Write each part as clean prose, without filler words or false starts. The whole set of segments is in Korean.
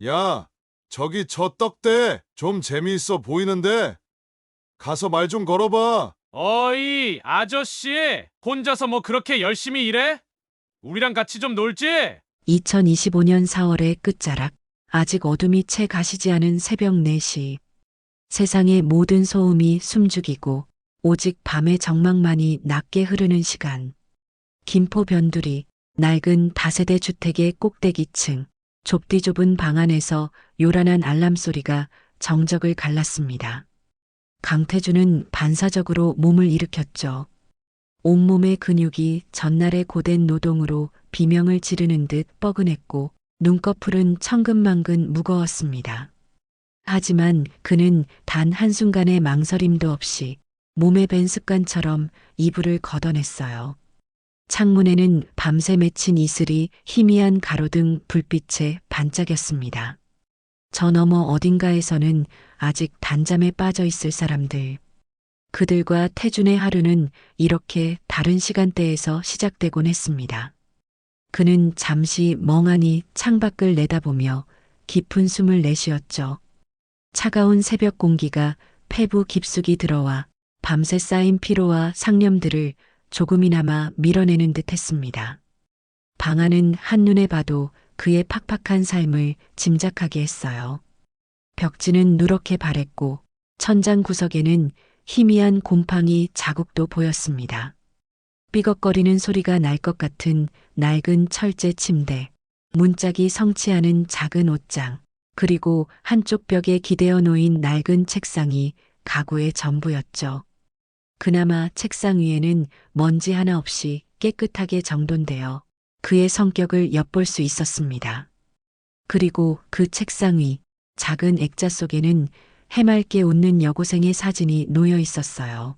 야, 저기 저 떡대 좀 재미있어 보이는데 가서 말 좀 걸어봐. 어이, 아저씨! 혼자서 뭐 그렇게 열심히 일해? 우리랑 같이 좀 놀지? 2025년 4월의 끝자락, 아직 어둠이 채 가시지 않은 새벽 4시. 세상의 모든 소음이 숨죽이고 오직 밤의 정막만이 낮게 흐르는 시간. 김포 변두리, 낡은 다세대 주택의 꼭대기층, 좁디 좁은 방 안에서 요란한 알람 소리가 정적을 갈랐습니다. 강태주는 반사적으로 몸을 일으켰죠. 온몸의 근육이 전날의 고된 노동으로 비명을 지르는 듯 뻐근했고 눈꺼풀은 천근만근 무거웠습니다. 하지만 그는 단 한순간의 망설임도 없이 몸에 밴 습관처럼 이불을 걷어냈어요. 창문에는 밤새 맺힌 이슬이 희미한 가로등 불빛에 반짝였습니다. 저 너머 어딘가에서는 아직 단잠에 빠져 있을 사람들. 그들과 태준의 하루는 이렇게 다른 시간대에서 시작되곤 했습니다. 그는 잠시 멍하니 창밖을 내다보며 깊은 숨을 내쉬었죠. 차가운 새벽 공기가 폐부 깊숙이 들어와 밤새 쌓인 피로와 상념들을 조금이나마 밀어내는 듯 했습니다. 방 안은 한눈에 봐도 그의 팍팍한 삶을 짐작하게 했어요. 벽지는 누렇게 바랬고 천장 구석에는 희미한 곰팡이 자국도 보였습니다. 삐걱거리는 소리가 날 것 같은 낡은 철제 침대, 문짝이 성취하는 작은 옷장, 그리고 한쪽 벽에 기대어 놓인 낡은 책상이 가구의 전부였죠. 그나마 책상 위에는 먼지 하나 없이 깨끗하게 정돈되어 그의 성격을 엿볼 수 있었습니다. 그리고 그 책상 위 작은 액자 속에는 해맑게 웃는 여고생의 사진이 놓여 있었어요.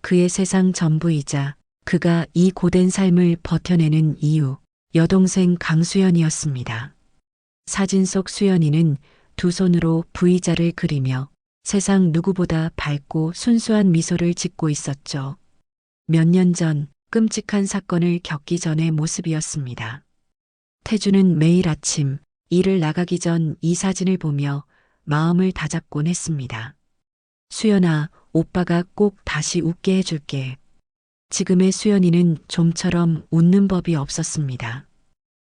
그의 세상 전부이자 그가 이 고된 삶을 버텨내는 이유, 여동생 강수연이었습니다. 사진 속 수연이는 두 손으로 V자를 그리며 세상 누구보다 밝고 순수한 미소를 짓고 있었죠. 몇 년 전 끔찍한 사건을 겪기 전의 모습이었습니다. 태주는 매일 아침 일을 나가기 전 이 사진을 보며 마음을 다잡곤 했습니다. 수연아, 오빠가 꼭 다시 웃게 해줄게. 지금의 수연이는 좀처럼 웃는 법이 없었습니다.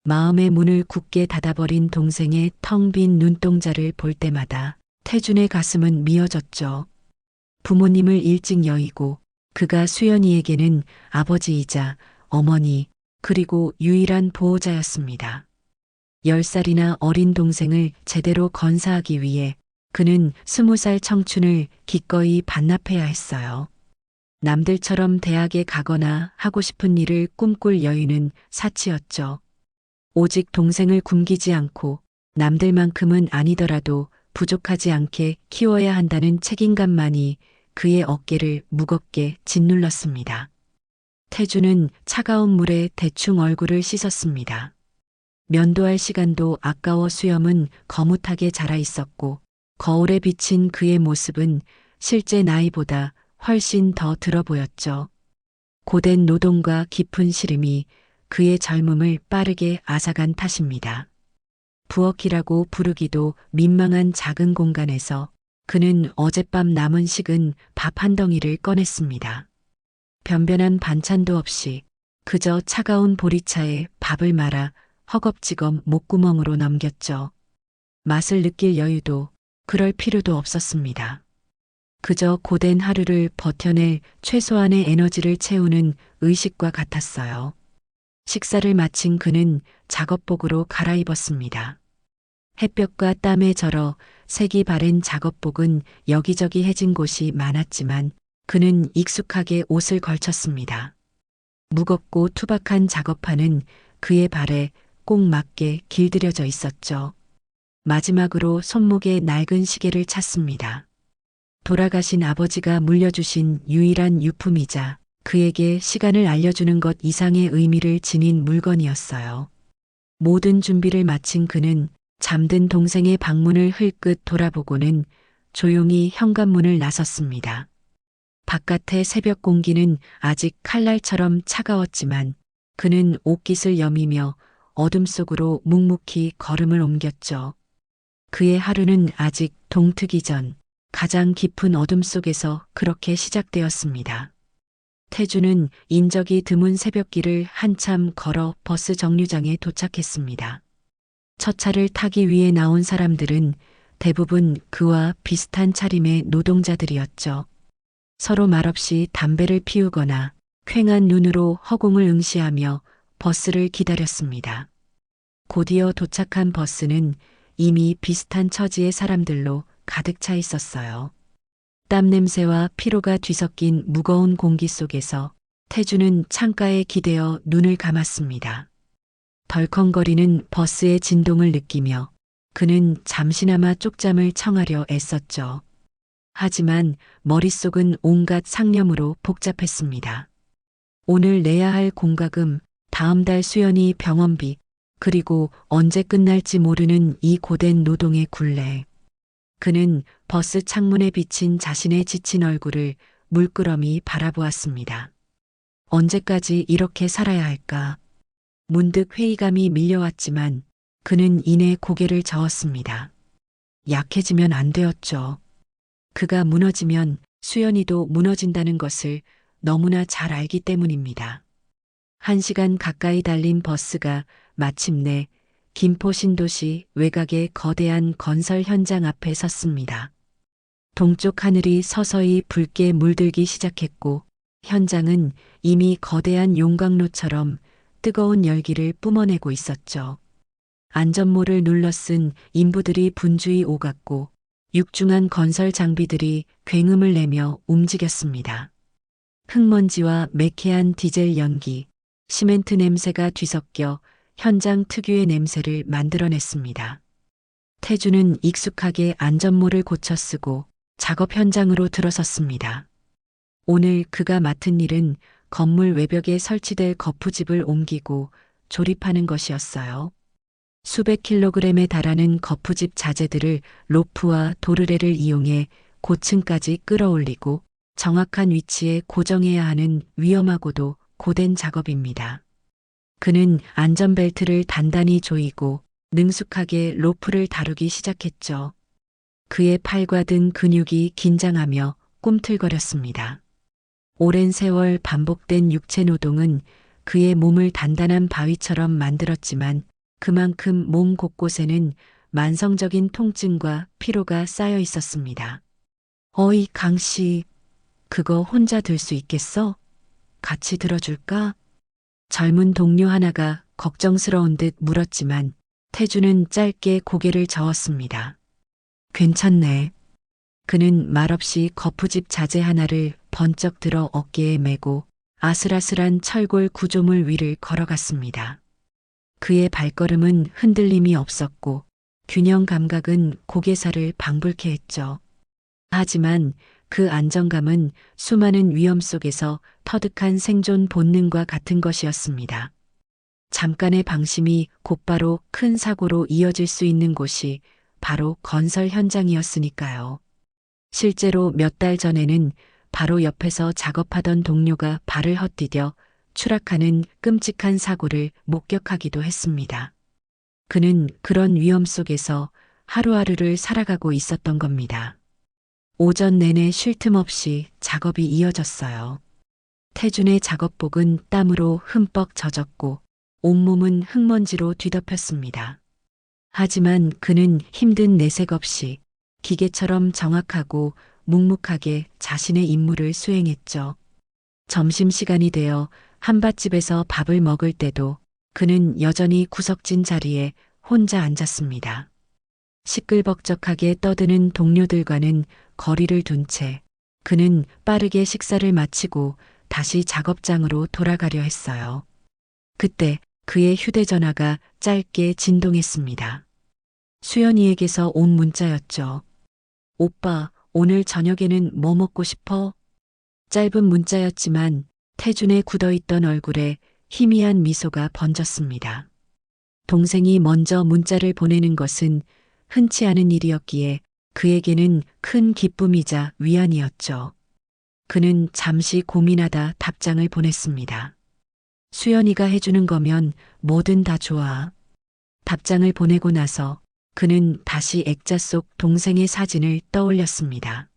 마음의 문을 굳게 닫아버린 동생의 텅 빈 눈동자를 볼 때마다 태준의 가슴은 미어졌죠. 부모님을 일찍 여의고 그가 수연이에게는 아버지이자 어머니 그리고 유일한 보호자였습니다. 10살이나 어린 동생을 제대로 건사하기 위해 그는 20살 청춘을 기꺼이 반납해야 했어요. 남들처럼 대학에 가거나 하고 싶은 일을 꿈꿀 여유는 사치였죠. 오직 동생을 굶기지 않고 남들만큼은 아니더라도 부족하지 않게 키워야 한다는 책임감만이 그의 어깨를 무겁게 짓눌렀습니다. 태주는 차가운 물에 대충 얼굴을 씻었습니다. 면도할 시간도 아까워 수염은 거뭇하게 자라 있었고 거울에 비친 그의 모습은 실제 나이보다 훨씬 더 들어 보였죠. 고된 노동과 깊은 시름이 그의 젊음을 빠르게 앗아간 탓입니다. 부엌이라고 부르기도 민망한 작은 공간에서 그는 어젯밤 남은 식은 밥 한 덩이를 꺼냈습니다. 변변한 반찬도 없이 그저 차가운 보리차에 밥을 말아 허겁지겁 목구멍으로 넘겼죠. 맛을 느낄 여유도 그럴 필요도 없었습니다. 그저 고된 하루를 버텨낼 최소한의 에너지를 채우는 의식과 같았어요. 식사를 마친 그는 작업복으로 갈아입었습니다. 햇볕과 땀에 절어 색이 바랜 작업복은 여기저기 해진 곳이 많았지만 그는 익숙하게 옷을 걸쳤습니다. 무겁고 투박한 작업판은 그의 발에 꼭 맞게 길들여져 있었죠. 마지막으로 손목에 낡은 시계를 찾습니다. 돌아가신 아버지가 물려주신 유일한 유품이자 그에게 시간을 알려주는 것 이상의 의미를 지닌 물건이었어요. 모든 준비를 마친 그는 잠든 동생의 방문을 흘끗 돌아보고는 조용히 현관문을 나섰습니다. 바깥의 새벽 공기는 아직 칼날처럼 차가웠지만 그는 옷깃을 여미며 어둠 속으로 묵묵히 걸음을 옮겼죠. 그의 하루는 아직 동트기 전 가장 깊은 어둠 속에서 그렇게 시작되었습니다. 태주는 인적이 드문 새벽길을 한참 걸어 버스 정류장에 도착했습니다. 첫 차를 타기 위해 나온 사람들은 대부분 그와 비슷한 차림의 노동자들이었죠. 서로 말없이 담배를 피우거나 퀭한 눈으로 허공을 응시하며 버스를 기다렸습니다. 곧이어 도착한 버스는 이미 비슷한 처지의 사람들로 가득 차 있었어요. 땀 냄새와 피로가 뒤섞인 무거운 공기 속에서 태주는 창가에 기대어 눈을 감았습니다. 덜컹거리는 버스의 진동을 느끼며 그는 잠시나마 쪽잠을 청하려 애썼죠. 하지만 머릿속은 온갖 상념으로 복잡했습니다. 오늘 내야 할 공과금, 다음 달 수연이 병원비, 그리고 언제 끝날지 모르는 이 고된 노동의 굴레. 그는 버스 창문에 비친 자신의 지친 얼굴을 물끄러미 바라보았습니다. 언제까지 이렇게 살아야 할까? 문득 회의감이 밀려왔지만 그는 이내 고개를 저었습니다. 약해지면 안 되었죠. 그가 무너지면 수연이도 무너진다는 것을 너무나 잘 알기 때문입니다. 1시간 가까이 달린 버스가 마침내 김포 신도시 외곽의 거대한 건설 현장 앞에 섰습니다. 동쪽 하늘이 서서히 붉게 물들기 시작했고 현장은 이미 거대한 용광로처럼 뜨거운 열기를 뿜어내고 있었죠. 안전모를 눌러쓴 인부들이 분주히 오갔고 육중한 건설 장비들이 굉음을 내며 움직였습니다. 흙먼지와 매캐한 디젤 연기, 시멘트 냄새가 뒤섞여 현장 특유의 냄새를 만들어냈습니다. 태주는 익숙하게 안전모를 고쳐 쓰고 작업 현장으로 들어섰습니다. 오늘 그가 맡은 일은 건물 외벽에 설치될 거푸집을 옮기고 조립하는 것이었어요. 수백 킬로그램에 달하는 거푸집 자재들을 로프와 도르래를 이용해 고층까지 끌어올리고 정확한 위치에 고정해야 하는 위험하고도 고된 작업입니다. 그는 안전벨트를 단단히 조이고 능숙하게 로프를 다루기 시작했죠. 그의 팔과 등 근육이 긴장하며 꿈틀거렸습니다. 오랜 세월 반복된 육체 노동은 그의 몸을 단단한 바위처럼 만들었지만 그만큼 몸 곳곳에는 만성적인 통증과 피로가 쌓여 있었습니다. 어이, 강씨, 그거 혼자 들 수 있겠어? 같이 들어줄까? 젊은 동료 하나가 걱정스러운 듯 물었지만 태주는 짧게 고개를 저었습니다. 괜찮네. 그는 말없이 거푸집 자재 하나를 번쩍 들어 어깨에 메고 아슬아슬한 철골 구조물 위를 걸어갔습니다. 그의 발걸음은 흔들림이 없었고 균형 감각은 고개살을 방불케 했죠. 하지만 그 안정감은 수많은 위험 속에서 터득한 생존 본능과 같은 것이었습니다. 잠깐의 방심이 곧바로 큰 사고로 이어질 수 있는 곳이 바로 건설 현장이었으니까요. 실제로 몇 달 전에는 바로 옆에서 작업하던 동료가 발을 헛디뎌 추락하는 끔찍한 사고를 목격하기도 했습니다. 그는 그런 위험 속에서 하루하루를 살아가고 있었던 겁니다. 오전 내내 쉴 틈 없이 작업이 이어졌어요. 태준의 작업복은 땀으로 흠뻑 젖었고 온몸은 흙먼지로 뒤덮였습니다. 하지만 그는 힘든 내색 없이 기계처럼 정확하고 묵묵하게 자신의 임무를 수행했죠. 점심시간이 되어 한밭집에서 밥을 먹을 때도 그는 여전히 구석진 자리에 혼자 앉았습니다. 시끌벅적하게 떠드는 동료들과는 거리를 둔 채 그는 빠르게 식사를 마치고 다시 작업장으로 돌아가려 했어요. 그때 그의 휴대전화가 짧게 진동했습니다. 수연이에게서 온 문자였죠. 오빠, 오늘 저녁에는 뭐 먹고 싶어? 짧은 문자였지만 태준의 굳어있던 얼굴에 희미한 미소가 번졌습니다. 동생이 먼저 문자를 보내는 것은 흔치 않은 일이었기에 그에게는 큰 기쁨이자 위안이었죠. 그는 잠시 고민하다 답장을 보냈습니다. 수연이가 해주는 거면 뭐든 다 좋아. 답장을 보내고 나서 그는 다시 액자 속 동생의 사진을 떠올렸습니다.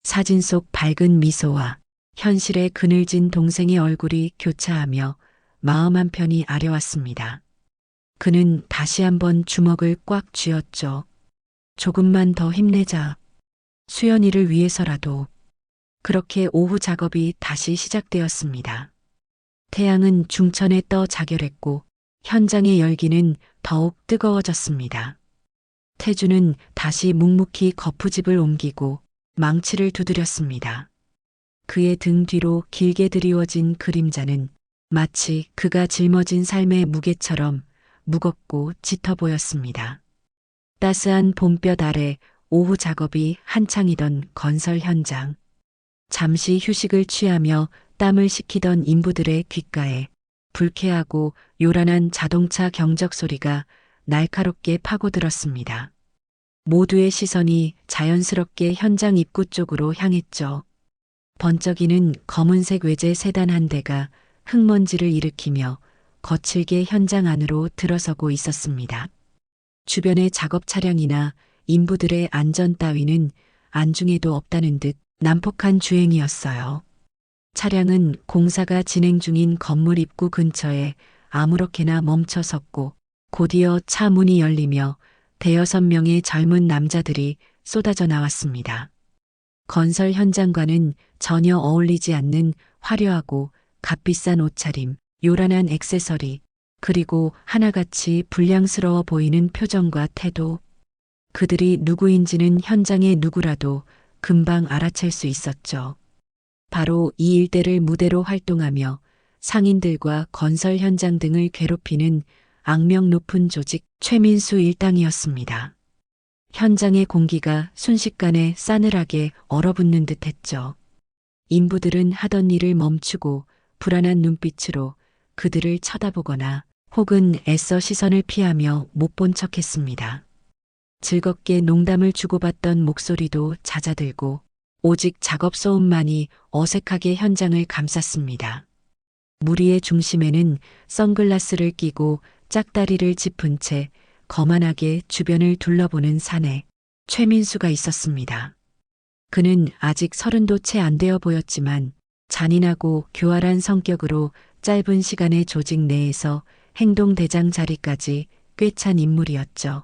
사진 속 밝은 미소와 현실의 그늘진 동생의 얼굴이 교차하며 마음 한편이 아려왔습니다. 그는 다시 한번 주먹을 꽉 쥐었죠. 조금만 더 힘내자. 수연이를 위해서라도. 그렇게 오후 작업이 다시 시작되었습니다. 태양은 중천에 떠 자결했고 현장의 열기는 더욱 뜨거워졌습니다. 태주는 다시 묵묵히 거푸집을 옮기고 망치를 두드렸습니다. 그의 등 뒤로 길게 드리워진 그림자는 마치 그가 짊어진 삶의 무게처럼 무겁고 짙어 보였습니다. 따스한 봄볕 아래 오후 작업이 한창이던 건설 현장. 잠시 휴식을 취하며 땀을 식히던 인부들의 귓가에 불쾌하고 요란한 자동차 경적 소리가 날카롭게 파고들었습니다. 모두의 시선이 자연스럽게 현장 입구 쪽으로 향했죠. 번쩍이는 검은색 외제 세단 한 대가 흙먼지를 일으키며 거칠게 현장 안으로 들어서고 있었습니다. 주변의 작업 차량이나 인부들의 안전 따위는 안중에도 없다는 듯 난폭한 주행이었어요. 차량은 공사가 진행 중인 건물 입구 근처에 아무렇게나 멈춰 섰고 곧이어 차 문이 열리며 대여섯 명의 젊은 남자들이 쏟아져 나왔습니다. 건설 현장과는 전혀 어울리지 않는 화려하고 값비싼 옷차림, 요란한 액세서리, 그리고 하나같이 불량스러워 보이는 표정과 태도. 그들이 누구인지는 현장의 누구라도 금방 알아챌 수 있었죠. 바로 이 일대를 무대로 활동하며 상인들과 건설 현장 등을 괴롭히는 악명 높은 조직 최민수 일당이었습니다. 현장의 공기가 순식간에 싸늘하게 얼어붙는 듯했죠. 인부들은 하던 일을 멈추고 불안한 눈빛으로 그들을 쳐다보거나 혹은 애써 시선을 피하며 못 본 척했습니다. 즐겁게 농담을 주고받던 목소리도 잦아들고 오직 작업 소음만이 어색하게 현장을 감쌌습니다. 무리의 중심에는 선글라스를 끼고 짝다리를 짚은 채 거만하게 주변을 둘러보는 사내 최민수가 있었습니다. 그는 아직 30도 채 안 되어 보였지만 잔인하고 교활한 성격으로 짧은 시간의 조직 내에서 행동대장 자리까지 꿰찬 인물이었죠.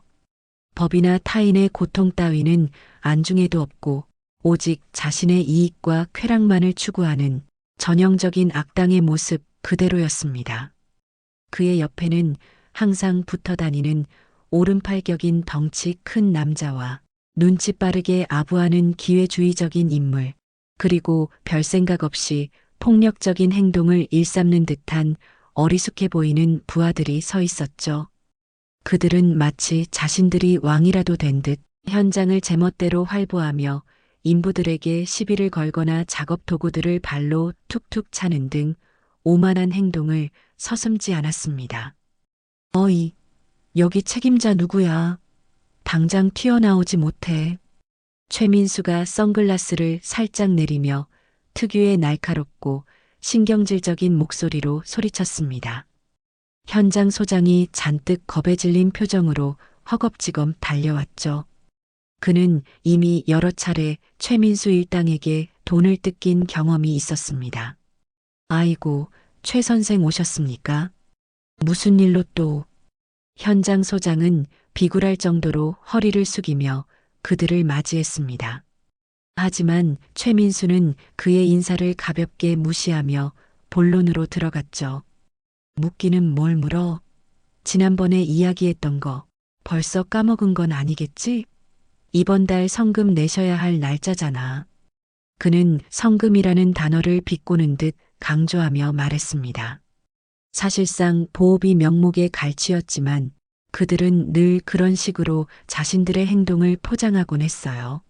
법이나 타인의 고통 따위는 안중에도 없고 오직 자신의 이익과 쾌락만을 추구하는 전형적인 악당의 모습 그대로였습니다. 그의 옆에는 항상 붙어 다니는 오른팔격인 덩치 큰 남자와 눈치 빠르게 아부하는 기회주의적인 인물, 그리고 별 생각 없이 폭력적인 행동을 일삼는 듯한 어리숙해 보이는 부하들이 서 있었죠. 그들은 마치 자신들이 왕이라도 된 듯 현장을 제멋대로 활보하며 인부들에게 시비를 걸거나 작업 도구들을 발로 툭툭 차는 등 오만한 행동을 서슴지 않았습니다. 어이, 여기 책임자 누구야? 당장 튀어나오지 못해. 최민수가 선글라스를 살짝 내리며 특유의 날카롭고 신경질적인 목소리로 소리쳤습니다. 현장 소장이 잔뜩 겁에 질린 표정으로 허겁지겁 달려왔죠. 그는 이미 여러 차례 최민수 일당에게 돈을 뜯긴 경험이 있었습니다. 아이고, 최 선생 오셨습니까? 무슨 일로 또? 현장 소장은 비굴할 정도로 허리를 숙이며 그들을 맞이했습니다. 하지만 최민수는 그의 인사를 가볍게 무시하며 본론으로 들어갔죠. 묻기는 뭘 물어? 지난번에 이야기했던 거 벌써 까먹은 건 아니겠지? 이번 달 성금 내셔야 할 날짜잖아. 그는 성금이라는 단어를 비꼬는 듯 강조하며 말했습니다. 사실상 보호비 명목의 갈취였지만 그들은 늘 그런 식으로 자신들의 행동을 포장하곤 했어요.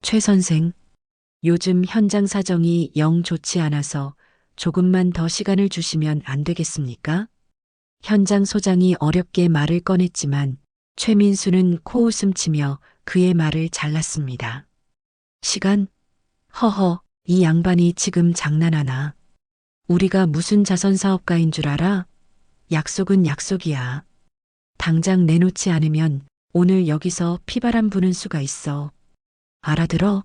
최 선생. 요즘 현장 사정이 영 좋지 않아서 조금만 더 시간을 주시면 안 되겠습니까? 현장 소장이 어렵게 말을 꺼냈지만 최민수는 코웃음 치며 그의 말을 잘랐습니다. 시간? 허허, 이 양반이 지금 장난하나? 우리가 무슨 자선사업가인 줄 알아? 약속은 약속이야. 당장 내놓지 않으면 오늘 여기서 피바람 부는 수가 있어. 알아들어?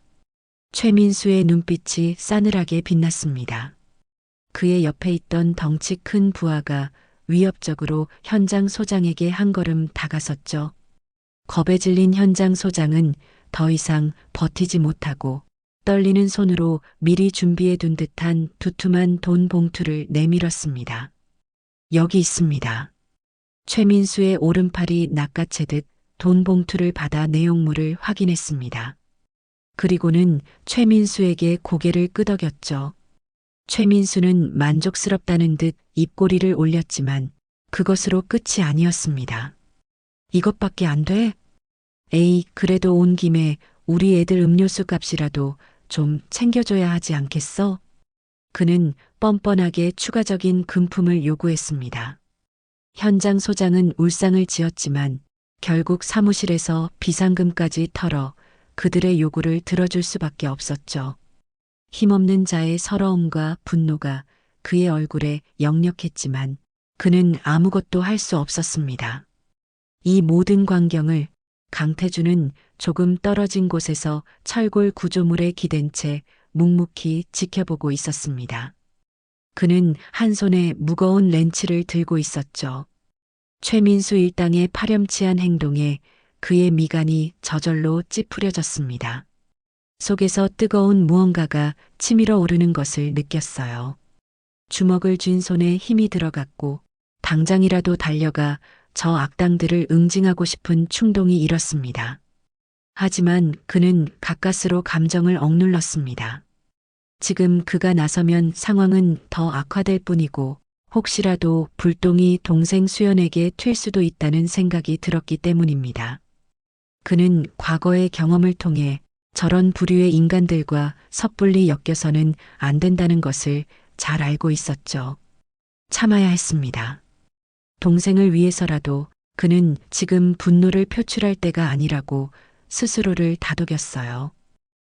최민수의 눈빛이 싸늘하게 빛났습니다. 그의 옆에 있던 덩치 큰 부하가 위협적으로 현장 소장에게 한 걸음 다가섰죠. 겁에 질린 현장 소장은 더 이상 버티지 못하고 떨리는 손으로 미리 준비해 둔 듯한 두툼한 돈 봉투를 내밀었습니다. 여기 있습니다. 최민수의 오른팔이 낚아채듯 돈 봉투를 받아 내용물을 확인했습니다. 그리고는 최민수에게 고개를 끄덕였죠. 최민수는 만족스럽다는 듯 입꼬리를 올렸지만 그것으로 끝이 아니었습니다. 이것밖에 안 돼? 에이, 그래도 온 김에 우리 애들 음료수 값이라도 좀 챙겨줘야 하지 않겠어? 그는 뻔뻔하게 추가적인 금품을 요구했습니다. 현장 소장은 울상을 지었지만 결국 사무실에서 비상금까지 털어 그들의 요구를 들어줄 수밖에 없었죠. 힘없는 자의 서러움과 분노가 그의 얼굴에 역력했지만 그는 아무것도 할 수 없었습니다. 이 모든 광경을 강태준은 조금 떨어진 곳에서 철골 구조물에 기댄 채 묵묵히 지켜보고 있었습니다. 그는 한 손에 무거운 렌치를 들고 있었죠. 최민수 일당의 파렴치한 행동에 그의 미간이 저절로 찌푸려졌습니다. 속에서 뜨거운 무언가가 치밀어 오르는 것을 느꼈어요. 주먹을 쥔 손에 힘이 들어갔고 당장이라도 달려가 저 악당들을 응징하고 싶은 충동이 일었습니다. 하지만 그는 가까스로 감정을 억눌렀습니다. 지금 그가 나서면 상황은 더 악화될 뿐이고 혹시라도 불똥이 동생 수연에게 튈 수도 있다는 생각이 들었기 때문입니다. 그는 과거의 경험을 통해 저런 부류의 인간들과 섣불리 엮여서는 안 된다는 것을 잘 알고 있었죠. 참아야 했습니다. 동생을 위해서라도 그는 지금 분노를 표출할 때가 아니라고 스스로를 다독였어요.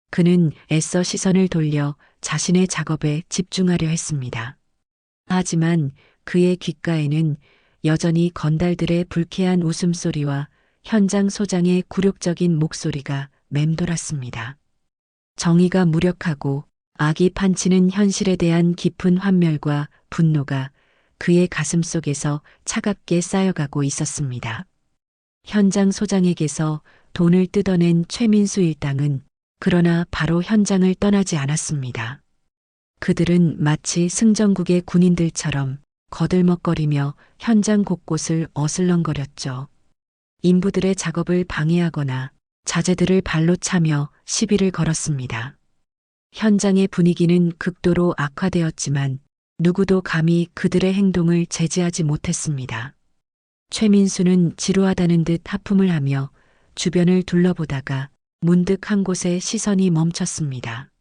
그는 애써 시선을 돌려 자신의 작업에 집중하려 했습니다. 하지만 그의 귓가에는 여전히 건달들의 불쾌한 웃음소리와 현장 소장의 굴욕적인 목소리가 맴돌았습니다. 정의가 무력하고 악이 판치는 현실에 대한 깊은 환멸과 분노가 그의 가슴 속에서 차갑게 쌓여가고 있었습니다. 현장 소장에게서 돈을 뜯어낸 최민수 일당은 그러나 바로 현장을 떠나지 않았습니다. 그들은 마치 승전국의 군인들처럼 거들먹거리며 현장 곳곳을 어슬렁거렸죠. 인부들의 작업을 방해하거나 자재들을 발로 차며 시비를 걸었습니다. 현장의 분위기는 극도로 악화되었지만 누구도 감히 그들의 행동을 제지하지 못했습니다. 최민수는 지루하다는 듯 하품을 하며 주변을 둘러보다가 문득 한 곳에 시선이 멈췄습니다.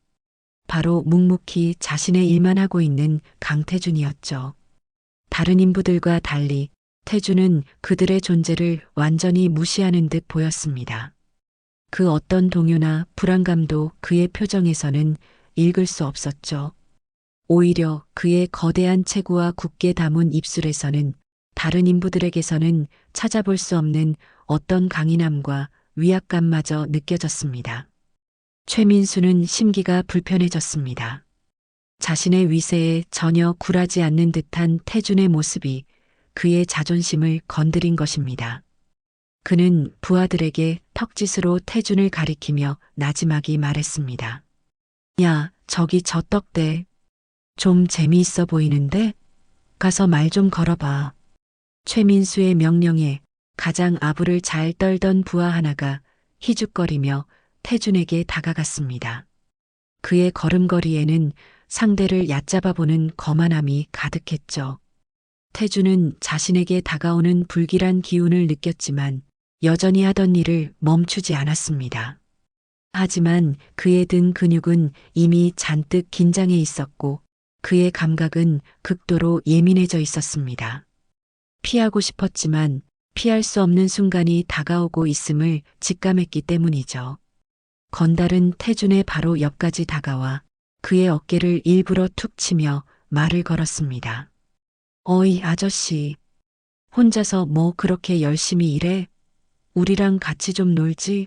바로 묵묵히 자신의 일만 하고 있는 강태준이었죠. 다른 인부들과 달리 태준은 그들의 존재를 완전히 무시하는 듯 보였습니다. 그 어떤 동요나 불안감도 그의 표정에서는 읽을 수 없었죠. 오히려 그의 거대한 체구와 굳게 담은 입술에서는 다른 인부들에게서는 찾아볼 수 없는 어떤 강인함과 위압감마저 느껴졌습니다. 최민수는 심기가 불편해졌습니다. 자신의 위세에 전혀 굴하지 않는 듯한 태준의 모습이 그의 자존심을 건드린 것입니다. 그는 부하들에게 턱짓으로 태준을 가리키며 나지막이 말했습니다. 야, 저기 저 떡대. 좀 재미있어 보이는데? 가서 말 좀 걸어봐. 최민수의 명령에 가장 아부를 잘 떨던 부하 하나가 희죽거리며 태준에게 다가갔습니다. 그의 걸음걸이에는 상대를 얕잡아보는 거만함이 가득했죠. 태준은 자신에게 다가오는 불길한 기운을 느꼈지만 여전히 하던 일을 멈추지 않았습니다. 하지만 그의 등 근육은 이미 잔뜩 긴장해 있었고 그의 감각은 극도로 예민해져 있었습니다. 피하고 싶었지만 피할 수 없는 순간이 다가오고 있음을 직감했기 때문이죠. 건달은 태준의 바로 옆까지 다가와 그의 어깨를 일부러 툭 치며 말을 걸었습니다. 어이 아저씨, 혼자서 뭐 그렇게 열심히 일해? 우리랑 같이 좀 놀지?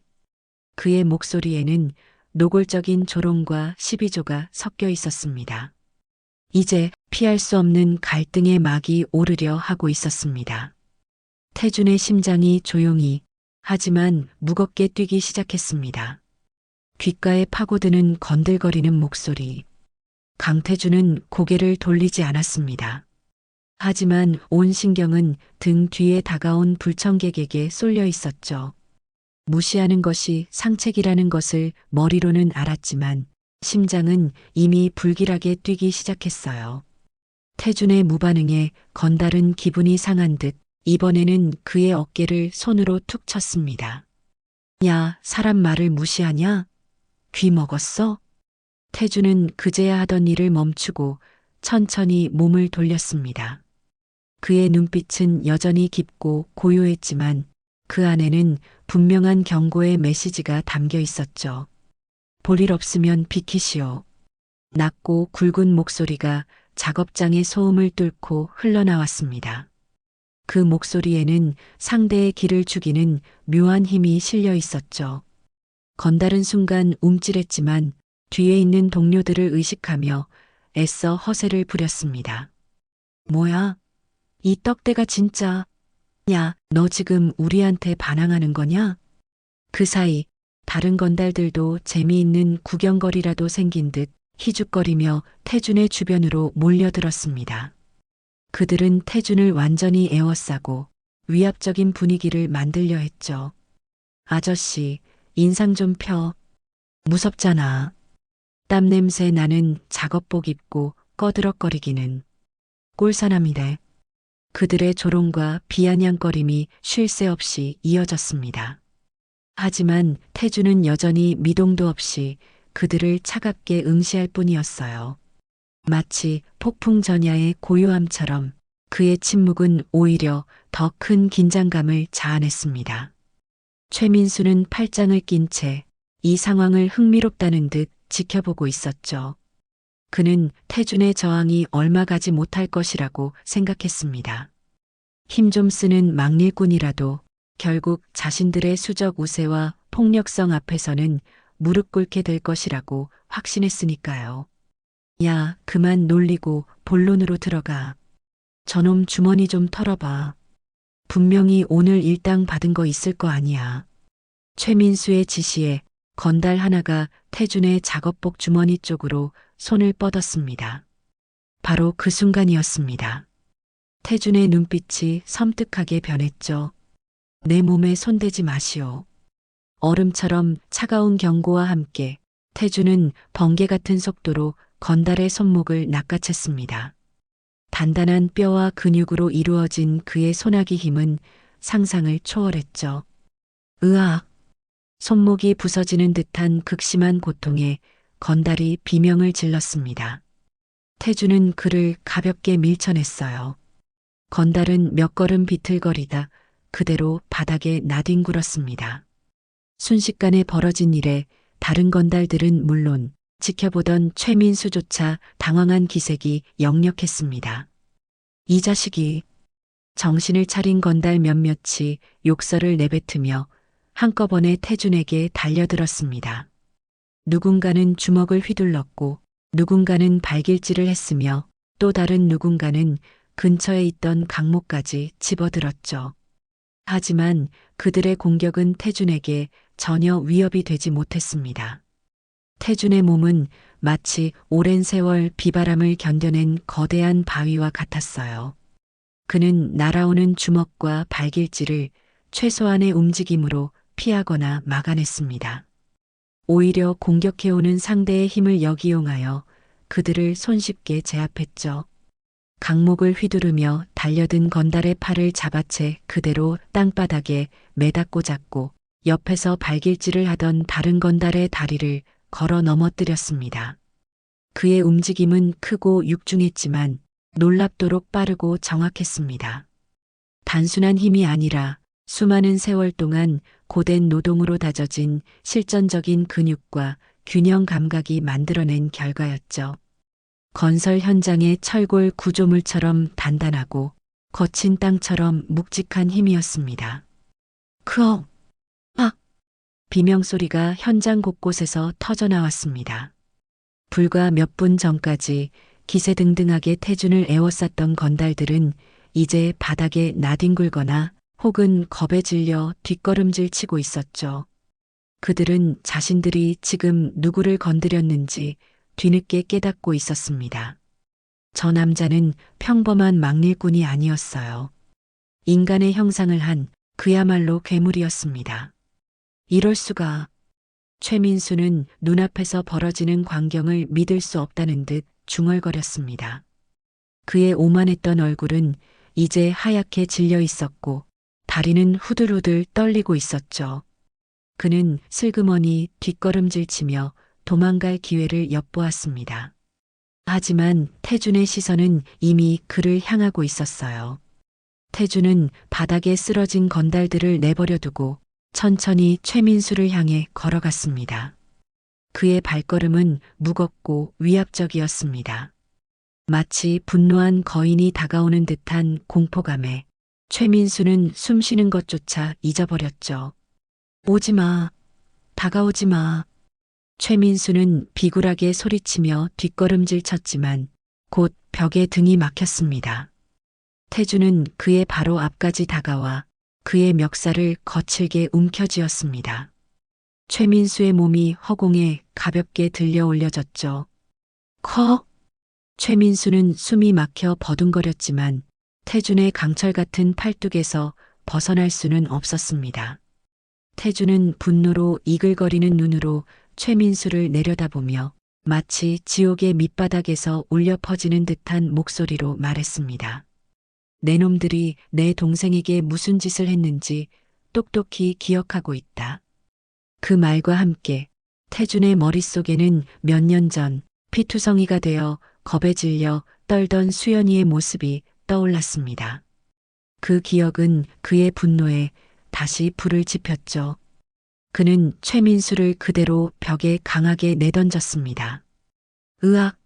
그의 목소리에는 노골적인 조롱과 시비조가 섞여 있었습니다. 이제 피할 수 없는 갈등의 막이 오르려 하고 있었습니다. 태준의 심장이 조용히 하지만 무겁게 뛰기 시작했습니다. 귓가에 파고드는 건들거리는 목소리. 강태준은 고개를 돌리지 않았습니다. 하지만 온 신경은 등 뒤에 다가온 불청객에게 쏠려 있었죠. 무시하는 것이 상책이라는 것을 머리로는 알았지만 심장은 이미 불길하게 뛰기 시작했어요. 태준의 무반응에 건달은 기분이 상한 듯 이번에는 그의 어깨를 손으로 툭 쳤습니다. 야, 사람 말을 무시하냐? 귀 먹었어? 태준은 그제야 하던 일을 멈추고 천천히 몸을 돌렸습니다. 그의 눈빛은 여전히 깊고 고요했지만 그 안에는 분명한 경고의 메시지가 담겨 있었죠. 볼 일 없으면 비키시오. 낮고 굵은 목소리가 작업장의 소음을 뚫고 흘러나왔습니다. 그 목소리에는 상대의 길을 죽이는 묘한 힘이 실려 있었죠. 건달은 순간 움찔했지만 뒤에 있는 동료들을 의식하며 애써 허세를 부렸습니다. 뭐야? 이 떡대가 진짜. 야, 너 지금 우리한테 반항하는 거냐? 그 사이 다른 건달들도 재미있는 구경거리라도 생긴 듯 희죽거리며 태준의 주변으로 몰려들었습니다. 그들은 태준을 완전히 에워싸고 위압적인 분위기를 만들려 했죠. 아저씨, 인상 좀 펴. 무섭잖아. 땀 냄새 나는 작업복 입고 꺼드럭거리기는. 꼴사납이래. 그들의 조롱과 비아냥거림이 쉴 새 없이 이어졌습니다. 하지만 태준은 여전히 미동도 없이 그들을 차갑게 응시할 뿐이었어요. 마치 폭풍 전야의 고요함처럼 그의 침묵은 오히려 더 큰 긴장감을 자아냈습니다. 최민수는 팔짱을 낀 채 이 상황을 흥미롭다는 듯 지켜보고 있었죠. 그는 태준의 저항이 얼마 가지 못할 것이라고 생각했습니다. 힘 좀 쓰는 막일꾼이라도 결국 자신들의 수적 우세와 폭력성 앞에서는 무릎 꿇게 될 것이라고 확신했으니까요. 야, 그만 놀리고 본론으로 들어가. 저놈 주머니 좀 털어봐. 분명히 오늘 일당 받은 거 있을 거 아니야. 최민수의 지시에 건달 하나가 태준의 작업복 주머니 쪽으로 손을 뻗었습니다. 바로 그 순간이었습니다. 태준의 눈빛이 섬뜩하게 변했죠. 내 몸에 손대지 마시오. 얼음처럼 차가운 경고와 함께 태준은 번개 같은 속도로 건달의 손목을 낚아챘습니다. 단단한 뼈와 근육으로 이루어진 그의 손아귀 힘은 상상을 초월했죠. 으악! 손목이 부서지는 듯한 극심한 고통에 건달이 비명을 질렀습니다. 태준은 그를 가볍게 밀쳐냈어요. 건달은 몇 걸음 비틀거리다 그대로 바닥에 나뒹굴었습니다. 순식간에 벌어진 일에 다른 건달들은 물론 지켜보던 최민수조차 당황한 기색이 역력했습니다. 이 자식이. 정신을 차린 건달 몇몇이 욕설을 내뱉으며 한꺼번에 태준에게 달려들었습니다. 누군가는 주먹을 휘둘렀고 누군가는 발길질을 했으며 또 다른 누군가는 근처에 있던 강목까지 집어들었죠. 하지만 그들의 공격은 태준에게 전혀 위협이 되지 못했습니다. 태준의 몸은 마치 오랜 세월 비바람을 견뎌낸 거대한 바위와 같았어요. 그는 날아오는 주먹과 발길질을 최소한의 움직임으로 피하거나 막아냈습니다. 오히려 공격해오는 상대의 힘을 역이용하여 그들을 손쉽게 제압했죠. 강목을 휘두르며 달려든 건달의 팔을 잡아채 그대로 땅바닥에 매다 꽂았고 옆에서 발길질을 하던 다른 건달의 다리를 걸어 넘어뜨렸습니다. 그의 움직임은 크고 육중했지만 놀랍도록 빠르고 정확했습니다. 단순한 힘이 아니라 수많은 세월 동안 고된 노동으로 다져진 실전적인 근육과 균형 감각이 만들어낸 결과였죠. 건설 현장의 철골 구조물처럼 단단하고 거친 땅처럼 묵직한 힘이었습니다. 크엉! 악! 비명소리가 현장 곳곳에서 터져나왔습니다. 불과 몇 분 전까지 기세등등하게 태준을 에워쌌던 건달들은 이제 바닥에 나뒹굴거나 혹은 겁에 질려 뒷걸음질 치고 있었죠. 그들은 자신들이 지금 누구를 건드렸는지 뒤늦게 깨닫고 있었습니다. 저 남자는 평범한 막일꾼이 아니었어요. 인간의 형상을 한 그야말로 괴물이었습니다. 이럴 수가. 최민수는 눈앞에서 벌어지는 광경을 믿을 수 없다는 듯 중얼거렸습니다. 그의 오만했던 얼굴은 이제 하얗게 질려 있었고 다리는 후들후들 떨리고 있었죠. 그는 슬그머니 뒷걸음질치며 도망갈 기회를 엿보았습니다. 하지만 태준의 시선은 이미 그를 향하고 있었어요. 태준은 바닥에 쓰러진 건달들을 내버려두고 천천히 최민수를 향해 걸어갔습니다. 그의 발걸음은 무겁고 위압적이었습니다. 마치 분노한 거인이 다가오는 듯한 공포감에 최민수는 숨쉬는 것조차 잊어버렸죠. 오지 마. 다가오지 마. 최민수는 비굴하게 소리치며 뒷걸음질 쳤지만 곧 벽에 등이 막혔습니다. 태준은 그의 바로 앞까지 다가와 그의 멱살을 거칠게 움켜쥐었습니다. 최민수의 몸이 허공에 가볍게 들려 올려졌죠. 커! 최민수는 숨이 막혀 버둥거렸지만 태준의 강철 같은 팔뚝에서 벗어날 수는 없었습니다. 태준은 분노로 이글거리는 눈으로 최민수를 내려다보며 마치 지옥의 밑바닥에서 울려 퍼지는 듯한 목소리로 말했습니다. 내 놈들이 내 동생에게 무슨 짓을 했는지 똑똑히 기억하고 있다. 그 말과 함께 태준의 머릿속에는 몇 년 전 피투성이가 되어 겁에 질려 떨던 수연이의 모습이 떠올랐습니다. 그 기억은 그의 분노에 다시 불을 지폈죠. 그는 최민수를 그대로 벽에 강하게 내던졌습니다. 으악!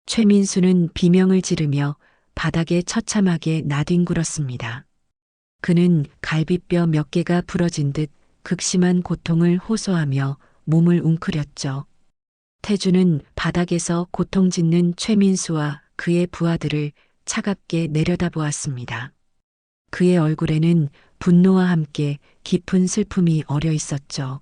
최민수는 비명을 지르며 바닥에 처참하게 나뒹굴었습니다. 그는 갈비뼈 몇 개가 부러진 듯 극심한 고통을 호소하며 몸을 웅크렸죠. 태준은 바닥에서 고통짓는 최민수와 그의 부하들을 차갑게 내려다보았습니다. 그의 얼굴에는 분노와 함께 깊은 슬픔이 어려 있었죠.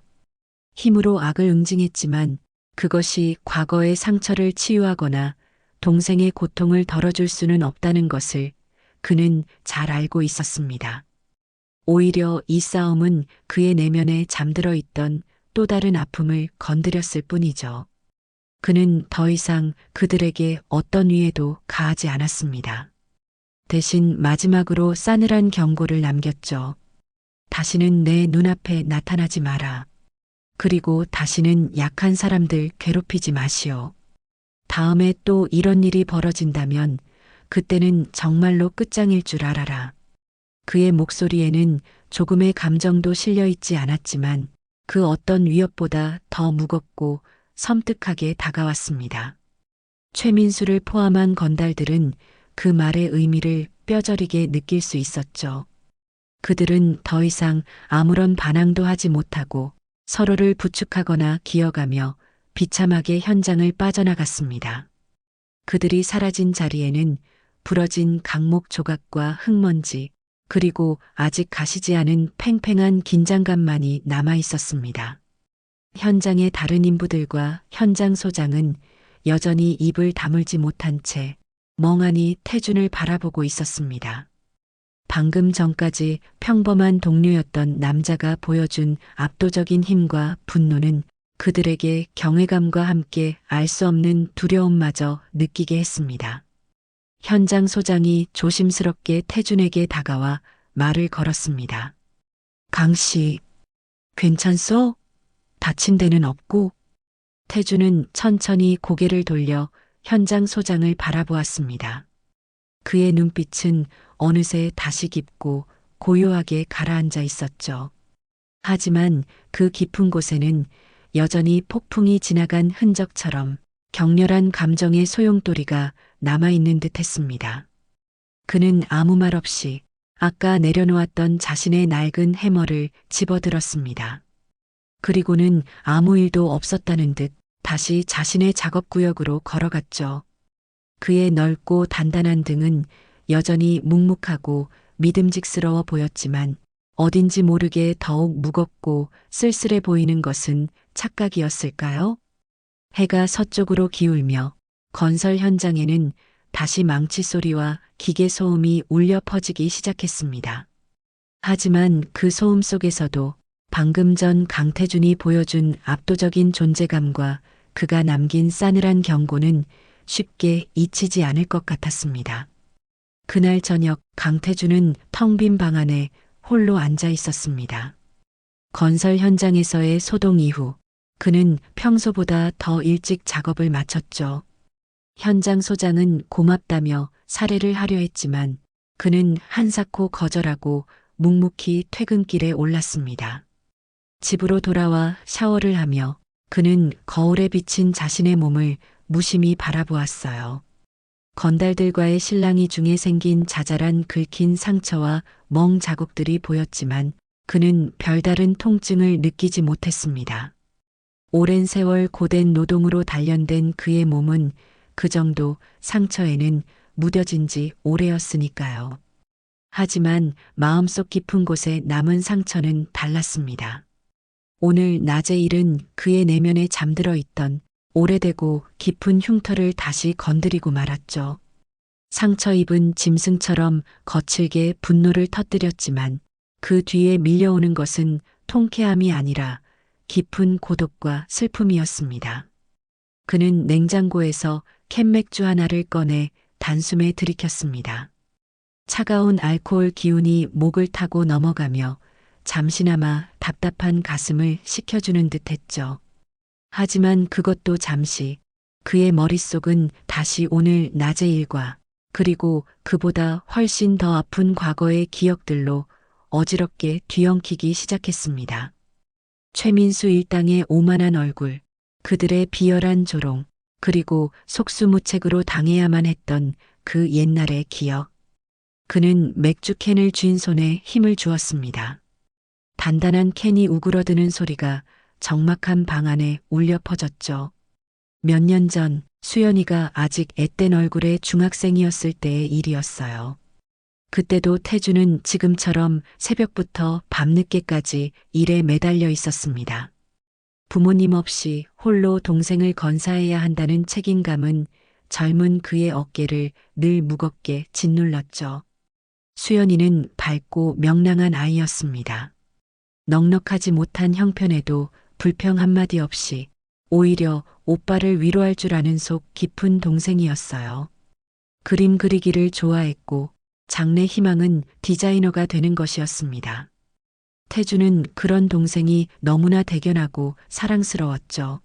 힘으로 악을 응징했지만 그것이 과거의 상처를 치유하거나 동생의 고통을 덜어줄 수는 없다는 것을 그는 잘 알고 있었습니다. 오히려 이 싸움은 그의 내면에 잠들어 있던 또 다른 아픔을 건드렸을 뿐이죠. 그는 더 이상 그들에게 어떤 위해도 가하지 않았습니다. 대신 마지막으로 싸늘한 경고를 남겼죠. 다시는 내 눈앞에 나타나지 마라. 그리고 다시는 약한 사람들 괴롭히지 마시오. 다음에 또 이런 일이 벌어진다면 그때는 정말로 끝장일 줄 알아라. 그의 목소리에는 조금의 감정도 실려 있지 않았지만 그 어떤 위협보다 더 무겁고 섬뜩하게 다가왔습니다. 최민수를 포함한 건달들은 그 말의 의미를 뼈저리게 느낄 수 있었죠. 그들은 더 이상 아무런 반항도 하지 못하고 서로를 부축하거나 기어가며 비참하게 현장을 빠져나갔습니다. 그들이 사라진 자리에는 부러진 강목 조각과 흙먼지, 그리고 아직 가시지 않은 팽팽한 긴장감만이 남아 있었습니다. 현장의 다른 인부들과 현장 소장은 여전히 입을 다물지 못한 채 멍하니 태준을 바라보고 있었습니다. 방금 전까지 평범한 동료였던 남자가 보여준 압도적인 힘과 분노는 그들에게 경외감과 함께 알 수 없는 두려움마저 느끼게 했습니다. 현장 소장이 조심스럽게 태준에게 다가와 말을 걸었습니다. 강씨, 괜찮소? 다친 데는 없고? 태준은 천천히 고개를 돌려 현장 소장을 바라보았습니다. 그의 눈빛은 어느새 다시 깊고 고요하게 가라앉아 있었죠. 하지만 그 깊은 곳에는 여전히 폭풍이 지나간 흔적처럼 격렬한 감정의 소용돌이가 남아있는 듯 했습니다. 그는 아무 말 없이 아까 내려놓았던 자신의 낡은 해머를 집어들었습니다. 그리고는 아무 일도 없었다는 듯 다시 자신의 작업구역으로 걸어갔죠. 그의 넓고 단단한 등은 여전히 묵묵하고 믿음직스러워 보였지만 어딘지 모르게 더욱 무겁고 쓸쓸해 보이는 것은 착각이었을까요? 해가 서쪽으로 기울며 건설 현장에는 다시 망치 소리와 기계 소음이 울려 퍼지기 시작했습니다. 하지만 그 소음 속에서도 방금 전 강태준이 보여준 압도적인 존재감과 그가 남긴 싸늘한 경고는 쉽게 잊히지 않을 것 같았습니다. 그날 저녁 강태준은 텅 빈 방 안에 홀로 앉아 있었습니다. 건설 현장에서의 소동 이후 그는 평소보다 더 일찍 작업을 마쳤죠. 현장 소장은 고맙다며 사례를 하려 했지만 그는 한사코 거절하고 묵묵히 퇴근길에 올랐습니다. 집으로 돌아와 샤워를 하며 그는 거울에 비친 자신의 몸을 무심히 바라보았어요. 건달들과의 실랑이 중에 생긴 자잘한 긁힌 상처와 멍 자국들이 보였지만 그는 별다른 통증을 느끼지 못했습니다. 오랜 세월 고된 노동으로 단련된 그의 몸은 그 정도 상처에는 무뎌진 지 오래였으니까요. 하지만 마음속 깊은 곳에 남은 상처는 달랐습니다. 오늘 낮의 일은 그의 내면에 잠들어 있던 오래되고 깊은 흉터를 다시 건드리고 말았죠. 상처 입은 짐승처럼 거칠게 분노를 터뜨렸지만 그 뒤에 밀려오는 것은 통쾌함이 아니라 깊은 고독과 슬픔이었습니다. 그는 냉장고에서 캔맥주 하나를 꺼내 단숨에 들이켰습니다. 차가운 알코올 기운이 목을 타고 넘어가며 잠시나마 답답한 가슴을 식혀주는 듯했죠. 하지만 그것도 잠시, 그의 머릿속은 다시 오늘 낮의 일과 그리고 그보다 훨씬 더 아픈 과거의 기억들로 어지럽게 뒤엉키기 시작했습니다. 최민수 일당의 오만한 얼굴, 그들의 비열한 조롱, 그리고 속수무책으로 당해야만 했던 그 옛날의 기억. 그는 맥주캔을 쥔 손에 힘을 주었습니다. 단단한 캔이 우그러드는 소리가 적막한 방 안에 울려 퍼졌죠. 몇 년 전 수연이가 아직 앳된 얼굴의 중학생이었을 때의 일이었어요. 그때도 태주는 지금처럼 새벽부터 밤늦게까지 일에 매달려 있었습니다. 부모님 없이 홀로 동생을 건사해야 한다는 책임감은 젊은 그의 어깨를 늘 무겁게 짓눌렀죠. 수연이는 밝고 명랑한 아이였습니다. 넉넉하지 못한 형편에도 불평 한마디 없이 오히려 오빠를 위로할 줄 아는 속 깊은 동생이었어요. 그림 그리기를 좋아했고 장래 희망은 디자이너가 되는 것이었습니다. 태주는 그런 동생이 너무나 대견하고 사랑스러웠죠.